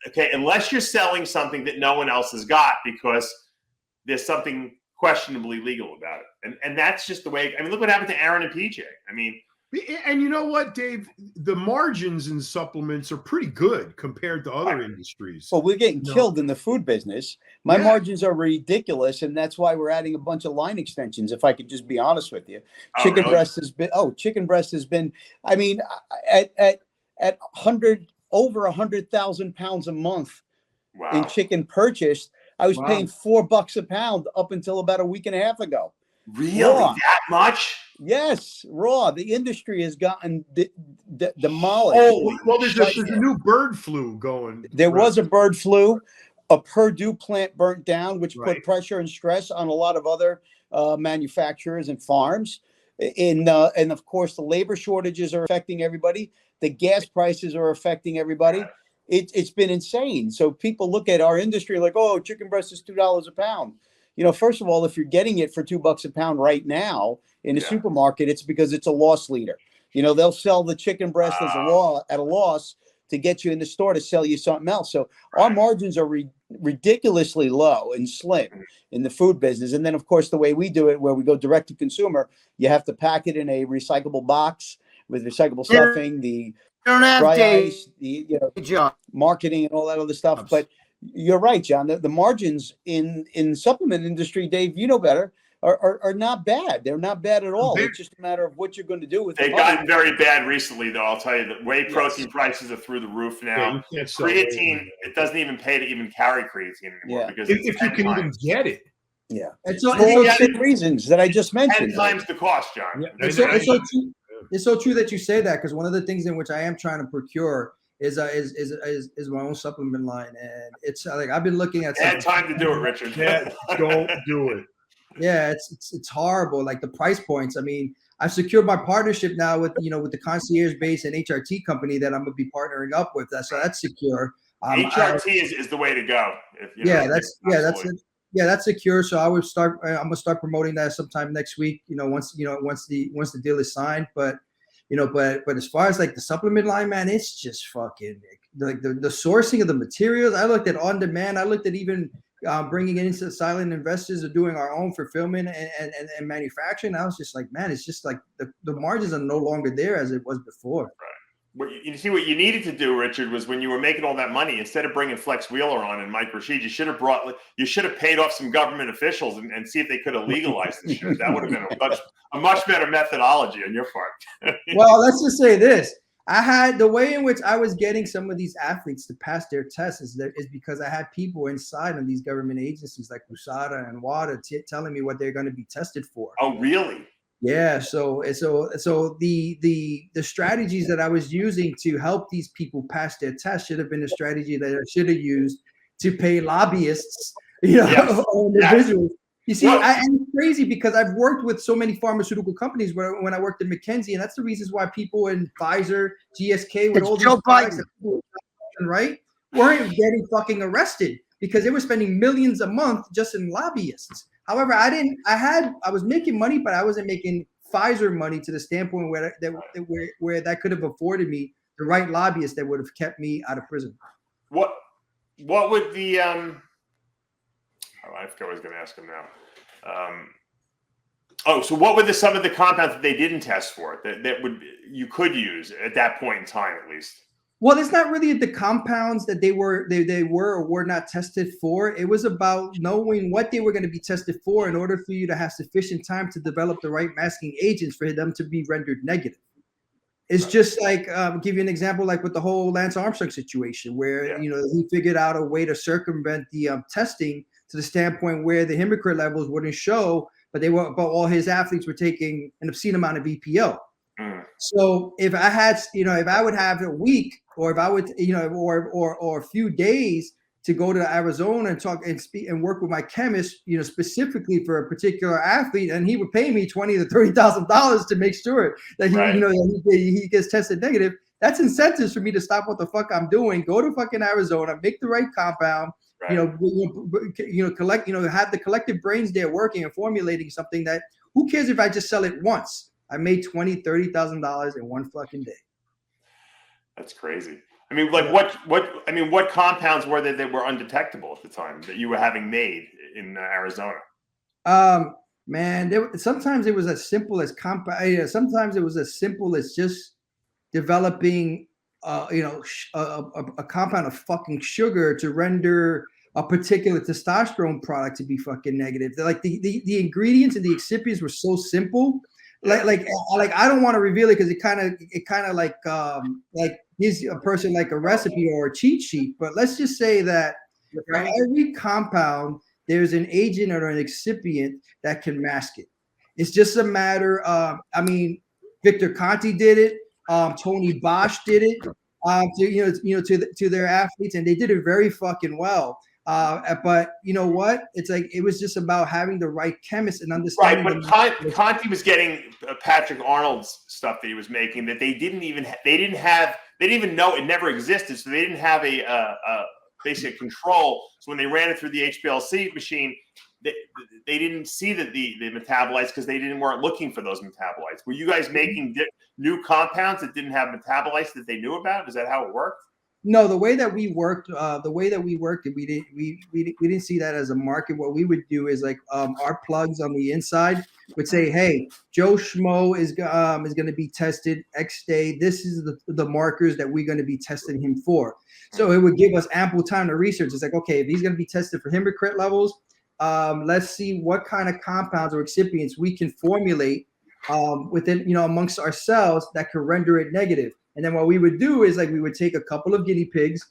okay? Unless you're selling something that no one else has got because there's something questionably legal about it. And that's just the way. I mean, look what happened to Aaron and PJ. I mean, and you know what, Dave? The margins in supplements are pretty good compared to other industries. Well, we're getting killed in the food business. My margins are ridiculous, and that's why we're adding a bunch of line extensions. If I could just be honest with you, chicken breast has been. I mean, at over 100,000 pounds a month in chicken purchased, I was paying $4 a pound up until about a week and a half ago. Really? That much? Yes, raw. The industry has gotten demolished. Oh, well, there's a new bird flu going. There was a bird flu. A Purdue plant burnt down, which put pressure and stress on a lot of other manufacturers and farms. And of course, the labor shortages are affecting everybody. The gas prices are affecting everybody. It's been insane. So people look at our industry like, oh, chicken breast is $2 a pound. First of all, if you're getting it for $2 a pound right now in the supermarket, it's because it's a loss leader. They'll sell the chicken breast at a loss to get you in the store to sell you something else. So our margins are ridiculously low and slim in the food business. And then, of course, the way we do it, where we go direct to consumer, you have to pack it in a recyclable box with recyclable stuffing, the dry ice, the marketing and all that other stuff. But you're right, John. The margins in supplement industry, Dave, you know better, are not bad. They're not bad at all. It's just a matter of what you're going to do with They've gotten very bad recently, though. I'll tell you that whey protein prices are through the roof now. Creatine, it doesn't even pay to even carry creatine anymore because if you can even get it. Yeah. It's all the reasons that I just mentioned. 10 times the cost, John. Yeah. It's so true that you say that, because one of the things in which I am trying to procure is my own supplement line, and it's like I've been looking at. Bad time to do it, Richard. Yeah, don't do it. Yeah, it's horrible. Like the price points. I mean, I've secured my partnership now with the concierge base and HRT company that I'm gonna be partnering up with. So that's secure. HRT is the way to go. That's secure. So I'm gonna start promoting that sometime next week. Once the deal is signed. But as far as like the supplement line, man, it's just fucking like the sourcing of the materials. I looked at on demand. I looked at even bringing it into silent investors or doing our own fulfillment and manufacturing. I was just like, man, it's just like the margins are no longer there as it was before. Right. You see, what you needed to do, Richard, was when you were making all that money, instead of bringing Flex Wheeler on and Mike Rashid, you should have paid off some government officials and see if they could have legalized this shit. That would have been a much better methodology on your part. Well, let's just say this. I had the way in which I was getting some of these athletes to pass their tests is because I had people inside of these government agencies like USADA and WADA telling me what they're going to be tested for. Oh, really? Yeah. So the strategies that I was using to help these people pass their test should have been a strategy that I should have used to pay lobbyists, or individuals. You see, I'm crazy because I've worked with so many pharmaceutical companies when I worked at McKinsey, and that's the reasons why people in Pfizer, GSK, with all these products, right, weren't getting fucking arrested because they were spending millions a month just in lobbyists. However, I was making money, but I wasn't making Pfizer money to the standpoint where that could have afforded me the right lobbyists that would have kept me out of prison. What would the I forgot what I was going to ask him now. So what were some of the compounds that they didn't test for that you could use at that point in time, at least? Well, it's not really the compounds that they were or were not tested for. It was about knowing what they were going to be tested for in order for you to have sufficient time to develop the right masking agents for them to be rendered negative. It's just like, give you an example, like with the whole Lance Armstrong situation, where he figured out a way to circumvent the testing to the standpoint where the hematocrit levels wouldn't show, but all his athletes were taking an obscene amount of EPO. So if I had, if I would have a week, or if I would, or a few days to go to Arizona and talk and speak and work with my chemist, specifically for a particular athlete, and he would pay me $20,000 to $30,000 to make sure that he gets tested negative. That's incentives for me to stop what the fuck I'm doing, go to fucking Arizona, make the right compound, collect, have the collective brains there working and formulating something that, who cares if I just sell it once? I made $20,000, $30,000 in one fucking day. That's crazy. I mean, like what compounds were there that were undetectable at the time that you were having made in Arizona? Man, sometimes it was as simple as sometimes it was as simple as just developing, a compound of fucking sugar to render a particular testosterone product to be fucking negative. Like the ingredients and the excipients were so simple. Like I don't want to reveal it because it kind of like gives a person like a recipe or a cheat sheet. But let's just say that for every compound, there's an agent or an excipient that can mask it. It's just a matter of, Victor Conti did it. Tony Bosch did it. To their athletes, and they did it very fucking well. But you know what? It's like it was just about having the right chemist and understanding. Right, but Conti was getting Patrick Arnold's stuff that he was making that they didn't even know it never existed. So they didn't have a basic control. So when they ran it through the HPLC machine, they didn't see the metabolites because they weren't looking for those metabolites. Were you guys making new compounds that didn't have metabolites that they knew about? Is that how it worked? No, the way that we worked, we didn't see that as a market. What we would do is like our plugs on the inside would say, "Hey, Joe Schmo is going to be tested X day. This is the markers that we're going to be testing him for." So it would give us ample time to research. It's like, okay, if he's going to be tested for hematocrit levels, let's see what kind of compounds or excipients we can formulate within, amongst ourselves that could render it negative. And then what we would do is like we would take a couple of guinea pigs,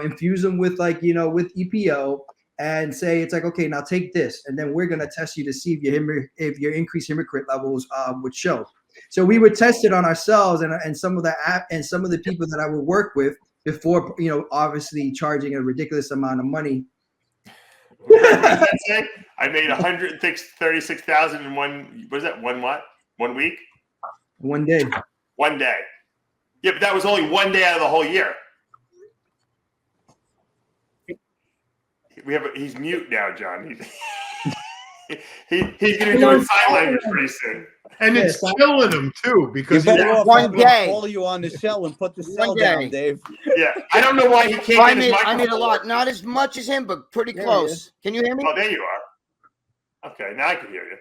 infuse them with with EPO, and say it's like, okay, now take this, and then we're gonna test you to see if your increased hematocrit levels would show. So we would test it on ourselves and some of the people that I would work with before, obviously charging a ridiculous amount of money. I made 136,000 in one. What is that? 1 week? 1 day. 1 day. Yeah, but that was only 1 day out of the whole year. He's mute now, John. He's going to be doing sign language pretty soon. And it's killing him too because you better off 1 day. Call you on the cell and put the cell down, Dave. Yeah, I don't know why he can't get his microphone. I made a lot, not as much as him, but pretty close. Can you hear me? Oh, there you are. Okay, now I can hear you.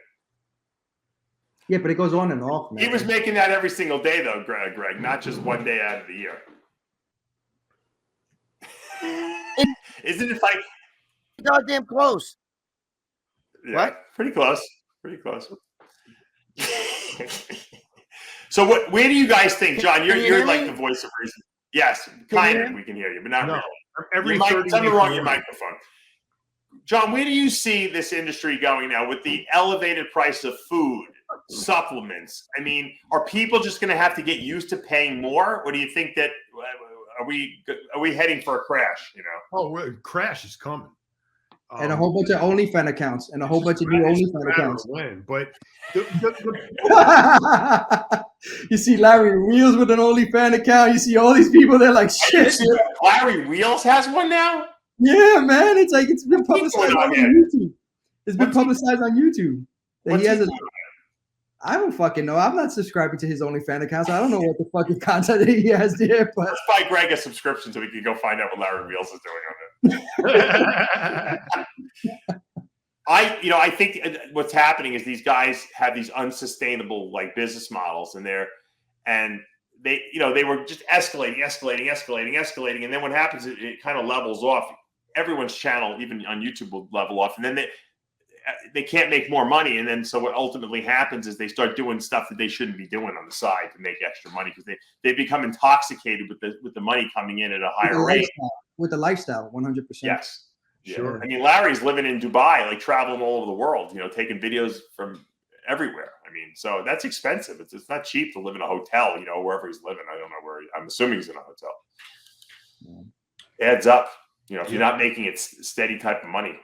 Yeah, but it goes on and off, man. He was making that every single day, though, Greg, not just 1 day out of the year. Isn't it like goddamn close? Yeah, what? Pretty close. Pretty close. So, where do you guys think, John? You're like the voice of reason. Yes, kind of. We can hear you, but not really. Every 30 something wrong with your microphone. John, where do you see this industry going now with the elevated price of food, supplements? I mean, are people just going to have to get used to paying more, or do you think that are we heading for a crash? Oh, crash is coming. And a whole bunch of OnlyFans accounts and a whole bunch of new OnlyFans accounts. But you see Larry Wheels with an OnlyFans account. You see all these people. They're like, shit. Larry Wheels has one now. Yeah, man. It's like it's been publicized on YouTube. It's been publicized on YouTube. That he has I don't fucking know. I'm not subscribing to his OnlyFans account, so I don't know what the fucking content that he has there. But let's buy Greg a subscription so we can go find out what Larry Wheels is doing on it. I think what's happening is these guys have these unsustainable business models, and they were just escalating, and then what happens is it kind of levels off. Everyone's channel, even on YouTube, will level off, and then they can't make more money. And then so what ultimately happens is they start doing stuff that they shouldn't be doing on the side to make extra money because they become intoxicated with the money coming in at a higher rate. With the lifestyle, 100%. Yes. Sure. Yeah. I mean, Larry's living in Dubai, traveling all over the world, taking videos from everywhere. I mean, so that's expensive. It's not cheap to live in a hotel, wherever he's living. I don't know where. I'm assuming he's in a hotel. Yeah. Adds up, if you're not making it steady type of money.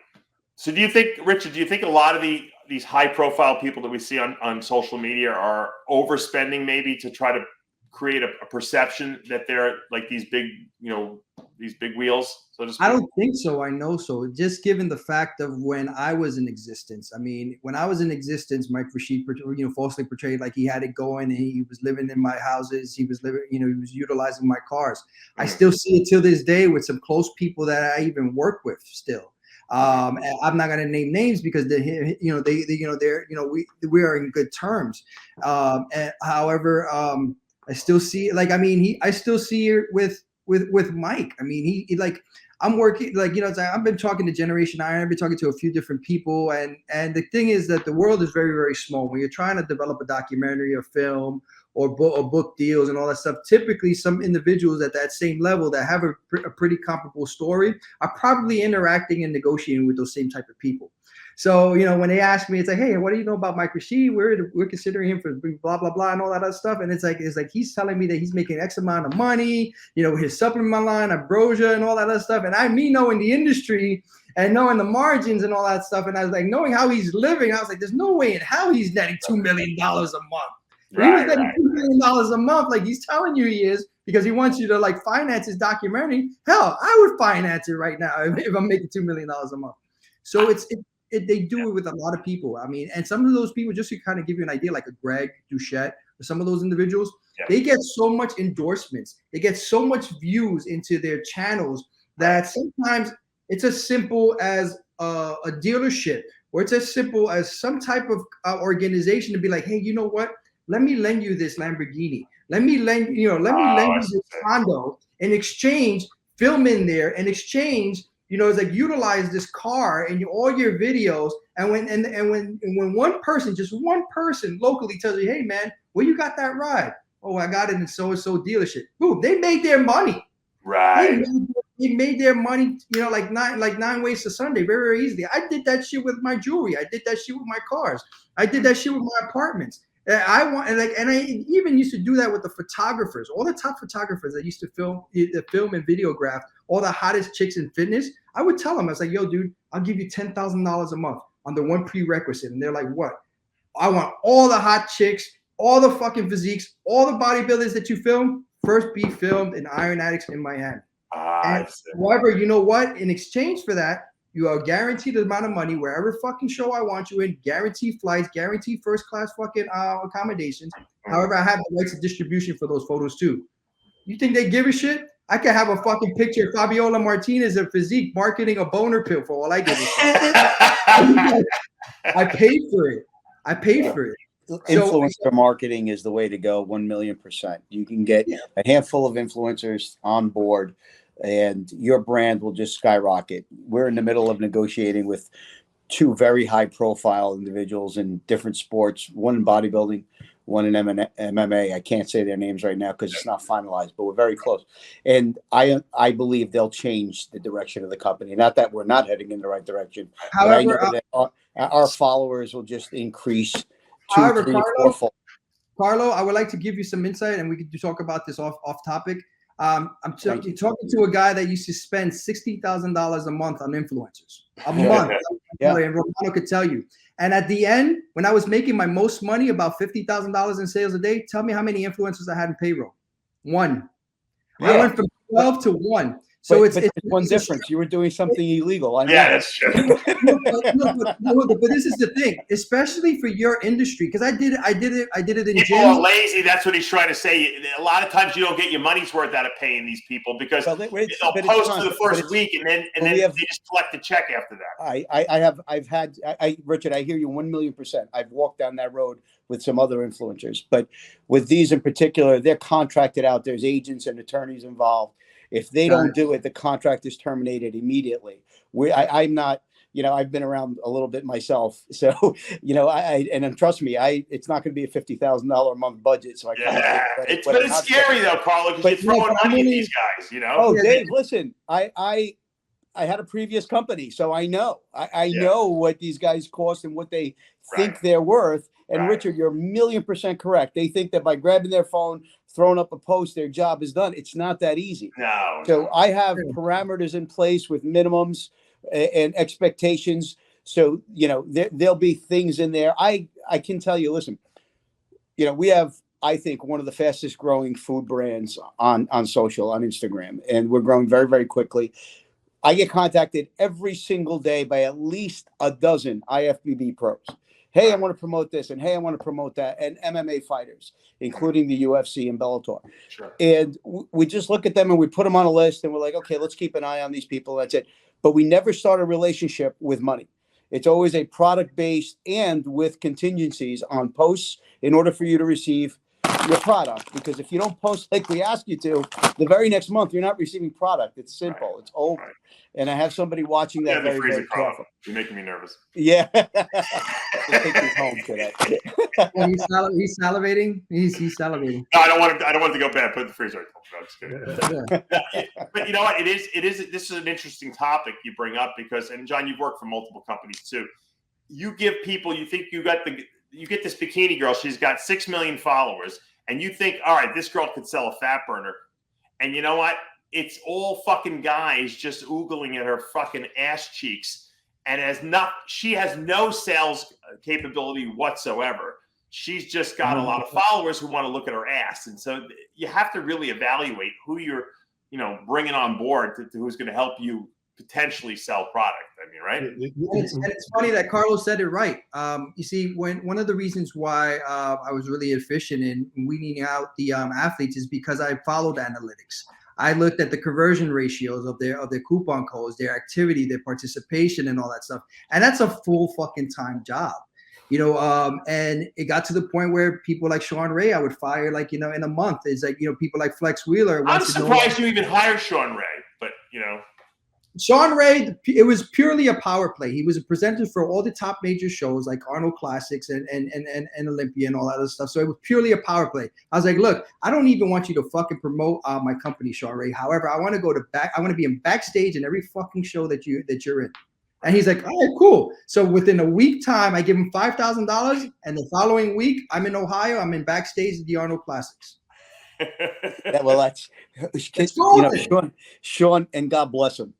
So Richard, do you think a lot of these high profile people that we see on social media are overspending maybe to try to create a perception that they're like these big wheels, so to speak? I don't think so. I know so. Just given the fact of when I was in existence. I mean, when I was in existence, Mike Rashid, falsely portrayed like he had it going and he was living in my houses. He was living, he was utilizing my cars. I still see it till this day with some close people that I even work with still. And I'm not gonna name names because we are in good terms. And however, I still see I still see it with Mike. I mean, he I'm working I've been talking to Generation Iron. I've been talking to a few different people, and the thing is that the world is very, very small. When you're trying to develop a documentary or film or book deals and all that stuff, typically some individuals at that same level that have a pretty comparable story are probably interacting and negotiating with those same type of people. So, when they ask me, it's like, hey, what do you know about Mike Rashid? We're considering him for blah, blah, blah, and all that other stuff. And it's like he's telling me that he's making X amount of money, his supplement line, ambrosia, and all that other stuff. And me knowing the industry and knowing the margins and all that stuff. And I was like, knowing how he's living, I was like, there's no way in hell he's netting $2 million a month. He was netting $2 million a month, like he's telling you he is, because he wants you to finance his documentary. Hell, I would finance it right now if I'm making $2 million a month. So they do it with a lot of people. I mean, and some of those people, just to kind of give you an idea, like a Greg Douchette, or some of those individuals, they get so much endorsements, they get so much views into their channels that sometimes it's as simple as a dealership, or it's as simple as some type of organization to be like, hey, you know what? Let me lend you this Lamborghini. Let me lend you this condo in exchange. Film in there in exchange. It's like utilize this car in all your videos. And when one person, just one person locally tells you, hey man, where you got that ride? Oh, I got it in so-and-so dealership. Boom, they made their money. Right. They made their money, like 9 ways to Sunday, very, very easily. I did that shit with my jewelry. I did that shit with my cars. I did that shit with my apartments. And I even used to do that with the photographers, all the top photographers that used to film and videograph all the hottest chicks in fitness. I would tell them, I was like, yo, dude, I'll give you $10,000 a month on the one prerequisite. And they're like, what? I want all the hot chicks, all the fucking physiques, all the bodybuilders that you film, first be filmed in Iron Addicts in Miami. However, you know what? In exchange for that, you are guaranteed the amount of money wherever fucking show I want you in, guaranteed flights, guaranteed first class fucking accommodations. However, I have the rights of distribution for those photos too. You think they give a shit? I could have a fucking picture of Fabiola Martinez of physique marketing a boner pill for all I give a shit. I paid for it. Influencer marketing is the way to go, 1,000,000%. You can get a handful of influencers on board and your brand will just skyrocket. We're in the middle of negotiating with 2 very high profile individuals in different sports, one in bodybuilding, one in MMA. I can't say their names right now because it's not finalized, but we're very close. And I believe they'll change the direction of the company. Not that we're not heading in the right direction, however, but I know that our followers will just increase 2, 3, 4-fold. Carlo, I would like to give you some insight, and we could talk about this off topic. I'm talking to a guy that used to spend $60,000 a month on influencers. A month. And Romano could tell you. And at the end, when I was making my most money, about $50,000 in sales a day, tell me how many influencers I had in payroll. 1. I went from 12 to 1. So it's one difference. You were doing something illegal. That's true. But this is the thing, especially for your industry, because I did it in people are lazy. That's what he's trying to say. A lot of times you don't get your money's worth out of paying these people because they'll post for the first week and then they just collect a check after that. Richard, I hear you 1,000,000%. I've walked down that road with some other influencers, but with these in particular, they're contracted out. There's agents and attorneys involved. If they don't do it, the contract is terminated immediately. I'm not, I've been around a little bit myself. So, and trust me, it's not going to be a $50,000 a month budget. So it's scary though, Carlo, because you're throwing money at these guys, Oh, Dave, listen, I had a previous company, so I know. I know what these guys cost and what they think they're worth. And Richard, you're 1,000,000% correct. They think that by grabbing their phone, throwing up a post, their job is done. It's not that easy. No. So I have parameters in place with minimums and expectations. So, there'll be things in there. I can tell you, listen, we have, I think, one of the fastest growing food brands on social, on Instagram, and we're growing very, very quickly. I get contacted every single day by at least a dozen IFBB pros. Hey, I want to promote this, and hey, I want to promote that, and MMA fighters, including the UFC and Bellator. Sure. And we just look at them and we put them on a list, and we're like, okay, let's keep an eye on these people. That's it. But we never start a relationship with money. It's always a product-based and with contingencies on posts in order for you to receive your product. Because if you don't post like we ask you to, the very next month, you're not receiving product. It's simple. Right. It's over. Right. And I have somebody watching that very, very careful. You're making me nervous. Yeah. I think he's home today. He's salivating. He's salivating. No, I don't want it to go bad. Put it in the freezer. I'm just kidding. But you know what? It is. This is an interesting topic you bring up because, and John, you've worked for multiple companies too. You give people, you think you get this bikini girl. She's got 6 million followers, and you think, all right, this girl could sell a fat burner. And you know what? It's all fucking guys just oogling at her fucking ass cheeks, and she has no sales capability whatsoever. She's just got a lot of followers who want to look at her ass, and so you have to really evaluate who you're, bringing on board to who's going to help you potentially sell product. I mean, right? And it's funny that Carlos said it right. You see, one of the reasons why I was really efficient in weeding out the athletes is because I followed analytics. I looked at the conversion ratios of their coupon codes, their activity, their participation, and all that stuff. And that's a full fucking time job. And it got to the point where people like Sean Ray, I would fire in a month. It's like, people like Flex Wheeler. I'm surprised you even hired Sean Ray, but Sean Ray, it was purely a power play. He was a presenter for all the top major shows like Arnold Classics and Olympia and all that other stuff. So it was purely a power play. I was like, look, I don't even want you to fucking promote my company, Sean Ray. However, I want to be in backstage in every fucking show that you're in. And he's like, all right, cool. So within a week time, I give him $5,000. And the following week, I'm in Ohio. I'm in backstage at the Arnold Classics. Yeah, well, that's Sean, and God bless him.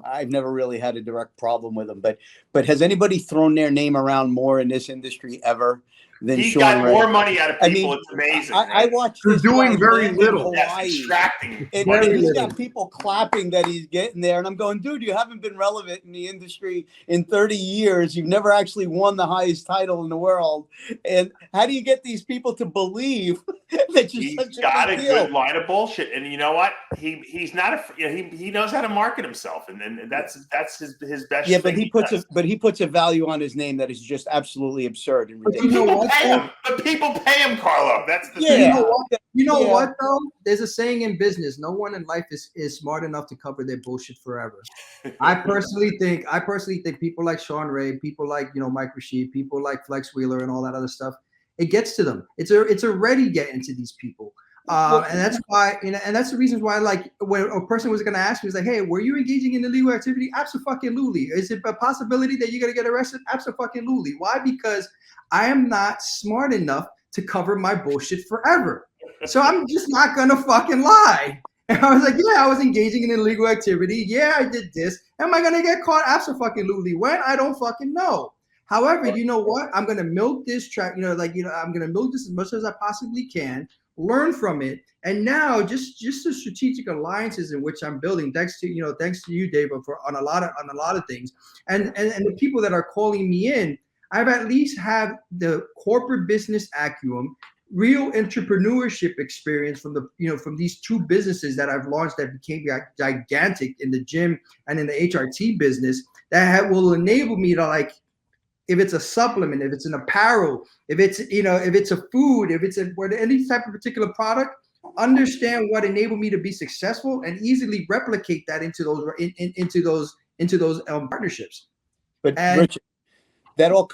I've never really had a direct problem with him, but has anybody thrown their name around more in this industry ever than he's Sean got Ray? more money out of people. It's amazing. I watched They're this doing guy very land in little. Hawaii, Extracting. and he's got people clapping that he's getting there. And I'm going, dude, you haven't been relevant in the industry in 30 years. You've never actually won the highest title in the world. And how do you get these people to believe that you're such a got a big deal? good line of bullshit? And you know what? He's not he knows how to market himself, and then that's his best. Yeah, but he puts a value on his name that is just absolutely absurd and ridiculous. People pay him, Carlo. That's the thing. You know what though? There's a saying in business: no one in life is smart enough to cover their bullshit forever. I personally think people like Sean Ray, people like Mike Rashid, people like Flex Wheeler, and all that other stuff. It gets to them. It's already getting to these people. And that's why, and that's the reasons why, like, when a person was going to ask me, was like, hey, were you engaging in illegal activity? Absolutely. Is it a possibility that you're going to get arrested? Absolutely. Why? Because I am not smart enough to cover my bullshit forever. So I'm just not going to fucking lie. And I was like, yeah, I was engaging in illegal activity. Yeah, I did this. Am I going to get caught? Absolutely. When? I don't fucking know. However, you know what? I'm going to milk this track, I'm going to milk this as much as I possibly can, learn from it. And now just the strategic alliances in which I'm building, thanks to you, Dave, on a lot of things. And the people that are calling me in, I've at least have the corporate business acumen, real entrepreneurship experience from from these two businesses that I've launched that became gigantic in the gym and in the HRT business that will enable me to, if it's a supplement, if it's an apparel, if it's a food, if it's any type of particular product, understand what enabled me to be successful and easily replicate that into those partnerships. But Richard, that all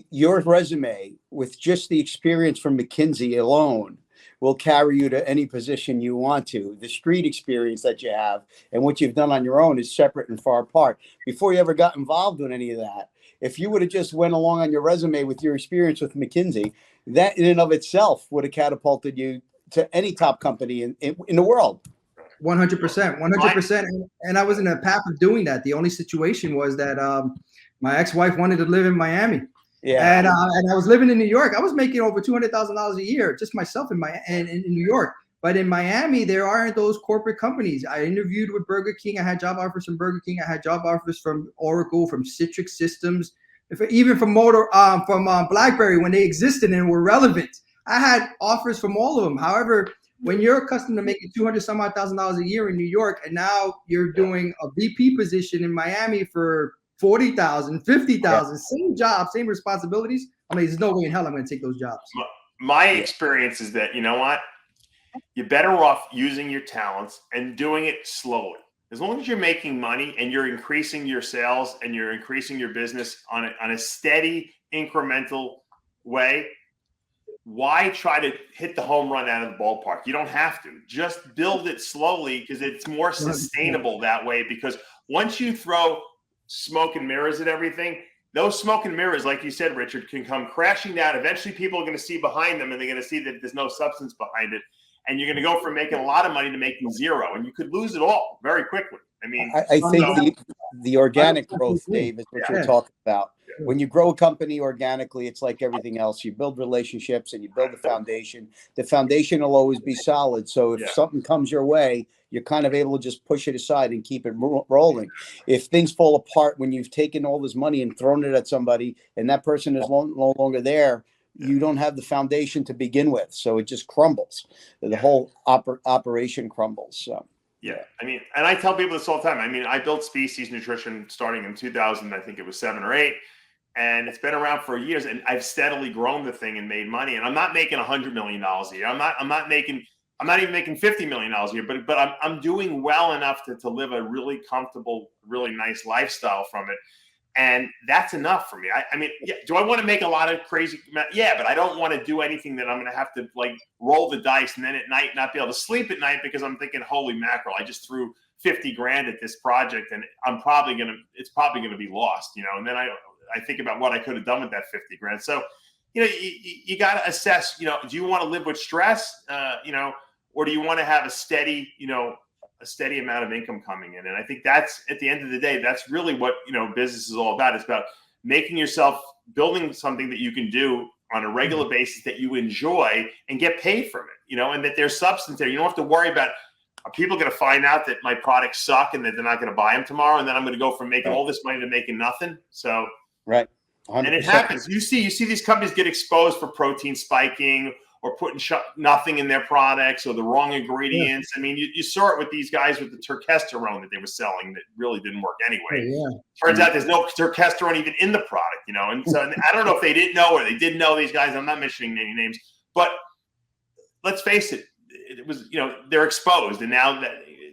your resume with just the experience from McKinsey alone will carry you to any position you want to. The street experience that you have and what you've done on your own is separate and far apart. Before you ever got involved in any of that, if you would have just went along on your resume with your experience with McKinsey, that in and of itself would have catapulted you to any top company in the world. 100%. And I was in a path of doing that. The only situation was that my ex-wife wanted to live in Miami. Yeah. And I was living in New York. I was making over $200,000 a year, just myself in New York. But in Miami, there aren't those corporate companies. I interviewed with Burger King. I had job offers from Burger King. I had job offers from Oracle, from Citrix Systems, even from BlackBerry when they existed and were relevant. I had offers from all of them. However, when you're accustomed to making $200,000 a year in New York, and now you're doing a VP position in Miami for $40,000, $50,000, same job, same responsibilities. There's no way in hell I'm going to take those jobs. My experience is that, you know what? You're better off using your talents and doing it slowly. As long as you're making money and you're increasing your sales and you're increasing your business on a steady, incremental way, why try to hit the home run out of the ballpark? You don't have to. Just build it slowly because it's more sustainable that way. Because once you throw smoke and mirrors at everything, those smoke and mirrors, like you said, Richard, can come crashing down. Eventually, people are going to see behind them and they're going to see that there's no substance behind it. And you're going to go from making a lot of money to making zero, and you could lose it all very quickly. I think the organic growth, Dave, is what you're talking about. When you grow a company organically, it's like everything else. You build relationships and you build the foundation. The foundation will always be solid. So if something comes your way, you're kind of able to just push it aside and keep it rolling. If things fall apart when you've taken all this money and thrown it at somebody and that person is no longer there, you don't have the foundation to begin with. So it just crumbles. The whole operation crumbles. So. Yeah, I mean, and I tell people this all the time. I mean, I built Species Nutrition starting in 2000. I think it was 7 or 8, and it's been around for years. And I've steadily grown the thing and made money. And I'm not making $100 million a year. I'm not even making $50 million a year. But I'm doing well enough to live a really comfortable, really nice lifestyle from it. And that's enough for me. I mean, do I want to make a lot of crazy? Yeah, but I don't want to do anything that I'm going to have to like roll the dice and then at night not be able to sleep at night because I'm thinking, holy mackerel, I just threw 50 grand at this project and it's probably going to be lost, you know? And then I think about what I could have done with that 50 grand. So, you know, you got to assess, you know, do you want to live with stress, you know, or do you want to have a steady, you know, a steady amount of income coming in? And I think that's, at the end of the day, that's really what, you know, business is all about. It's about making yourself, building something that you can do on a regular basis that you enjoy and get paid from it, you know, and that there's substance there. You don't have to worry about, are people going to find out that my products suck and that they're not going to buy them tomorrow? And then I'm going to go from making all this money to making nothing. So, 100%. And it happens. You see these companies get exposed for protein spiking or putting nothing in their products or the wrong ingredients. I mean, you saw it with these guys with the turkesterone that they were selling that really didn't work anyway. Turns out there's no turkesterone even in the product, you know? And so I don't know if they didn't know or they did know these guys. I'm not mentioning any names, but let's face it, it was, you know, they're exposed and now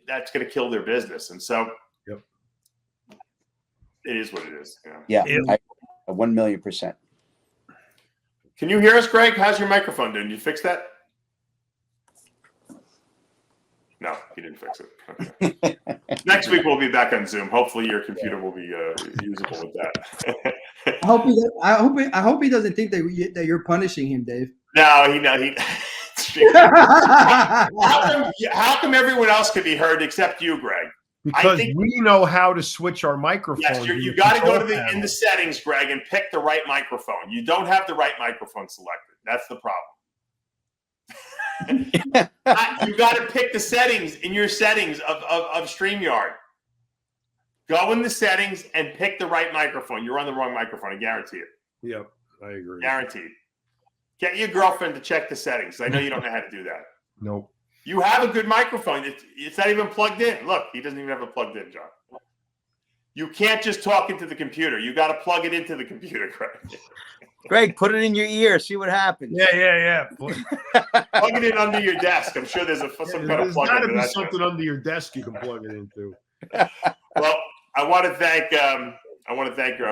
that's going to kill their business. And so it is what it is. You know? Yeah. 1,000,000%. Can you hear us, Greg? How's your microphone doing? Did you fix that? No, he didn't fix it. Okay. Next week we'll be back on Zoom. Hopefully your computer will be usable with that. I hope he doesn't think that you're punishing him, Dave. No, how come everyone else can be heard except you, Greg? Because we know how to switch our microphone. Yes, you got to go to in the settings, Greg, and pick the right microphone. You don't have the right microphone selected. That's the problem. You got to pick the settings in your settings of StreamYard. Go in the settings and pick the right microphone. You're on the wrong microphone. I guarantee it. Yep, I agree. Guaranteed. Get your girlfriend to check the settings. I know you don't know how to do that. Nope. You have a good microphone. It's not even plugged in. Look, he doesn't even have it plugged in, John. You can't just talk into the computer. You got to plug it into the computer, Greg. Greg, put it in your ear. See what happens. Yeah. Plug it in under your desk. I'm sure there's some kind of plug. There's got to be something under your desk you can plug it into. Well, I want to thank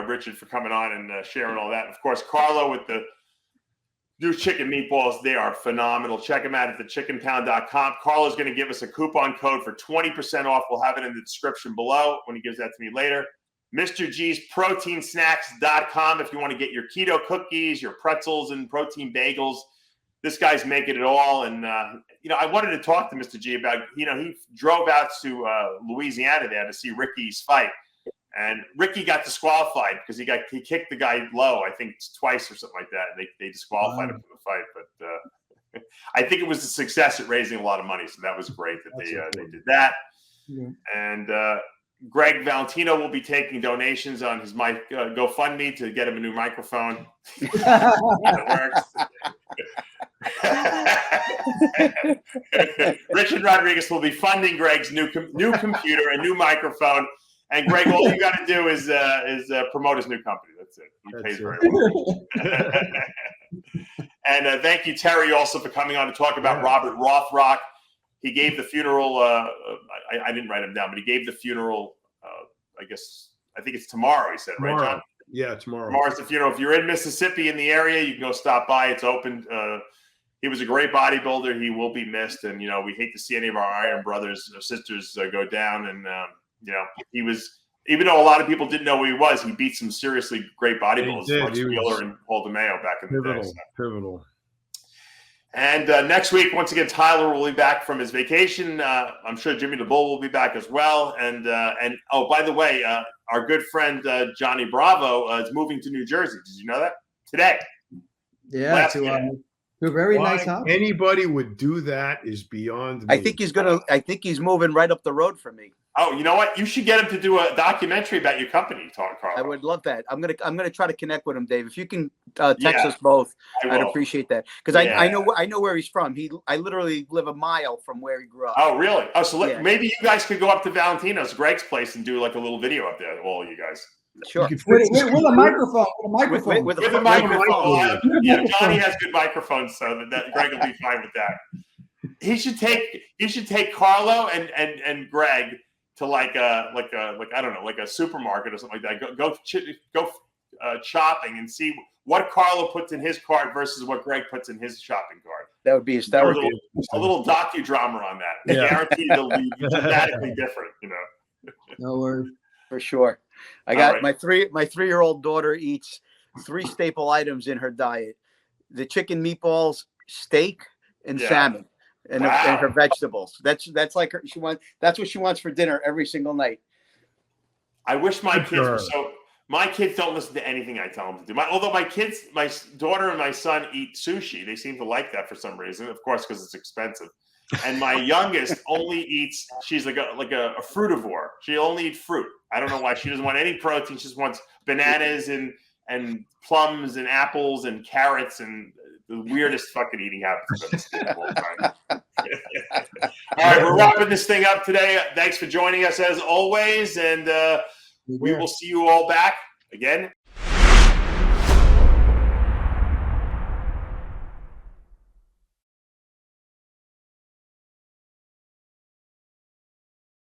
Richard for coming on and sharing all that. Of course, Carlo with the new chicken meatballs. They are phenomenal. Check them out at thechickenpound.com. Carlo's going to give us a coupon code for 20% off. We'll have it in the description below when he gives that to me later. Mr. G's proteinsnacks.com if you want to get your keto cookies, your pretzels and protein bagels. This guy's making it all. And, you know, I wanted to talk to Mr. G about, you know, he drove out to Louisiana there to see Ricky's fight. And Ricky got disqualified because he kicked the guy low, I think twice or something like that. And they disqualified him from the fight. But I think it was a success at raising a lot of money. So that was great that they did that. Yeah. And Greg Valentino will be taking donations on his GoFundMe to get him a new microphone. It works. Richard Rodriguez will be funding Greg's new computer, a new microphone. And Greg, all you got to do is promote his new company. That's it. He pays very well. And thank you, Terry, also for coming on to talk about Robert Rothrock. He gave the funeral. I didn't write him down, but he gave the funeral. I think it's tomorrow. He said, tomorrow. Right, John? Yeah, tomorrow. Tomorrow's the funeral. If you're in Mississippi in the area, you can go stop by. It's open. He was a great bodybuilder. He will be missed, and you know we hate to see any of our Iron brothers or sisters go down. And you know, he was, even though a lot of people didn't know who he was, he beat some seriously great bodybuilders like Wheeler and Paul DeMeo back in the day. So. Pivotal. And next week, once again, Tyler will be back from his vacation. I'm sure Jimmy the Bull will be back as well. And oh, by the way, our good friend Johnny Bravo is moving to New Jersey. Did you know that today? Yeah, to a very nice house. Anybody would do that is beyond me. I think he's moving right up the road from me. Oh, you know what? You should get him to do a documentary about your company, Carl. I would love that. I'm gonna try to connect with him, Dave. If you can text us both, I'd appreciate that. Because I know where he's from. I literally live a mile from where he grew up. Oh, really? Oh, so maybe you guys could go up to Valentino's, Greg's place, and do like a little video up there, all you guys. Sure. With a microphone. With a microphone. Yeah, Johnny has good microphones, so that Greg will be fine with that. He should take Carlo and Greg to like I don't know, like a supermarket or something like that. Go shopping and see what Carlo puts in his cart versus what Greg puts in his shopping cart. That would be hysterical. A little docudrama on that. I guarantee they'll be dramatically different. You know. No worries. For sure. I got my 3-year-old daughter eats 3 staple items in her diet: the chicken meatballs, steak, and salmon, and her vegetables. That's like that's what she wants for dinner every single night. I wish my kids were so. My kids don't listen to anything I tell them to do. Although my daughter and my son eat sushi, they seem to like that for some reason. Of course, because it's expensive. And my youngest only eats. She's like a frutivore. She only eats fruit. I don't know why. She doesn't want any protein. She just wants bananas and plums and apples and carrots and the weirdest fucking eating habits I've ever seen all the time. All right, we're wrapping this thing up today. Thanks for joining us as always, and we will see you all back again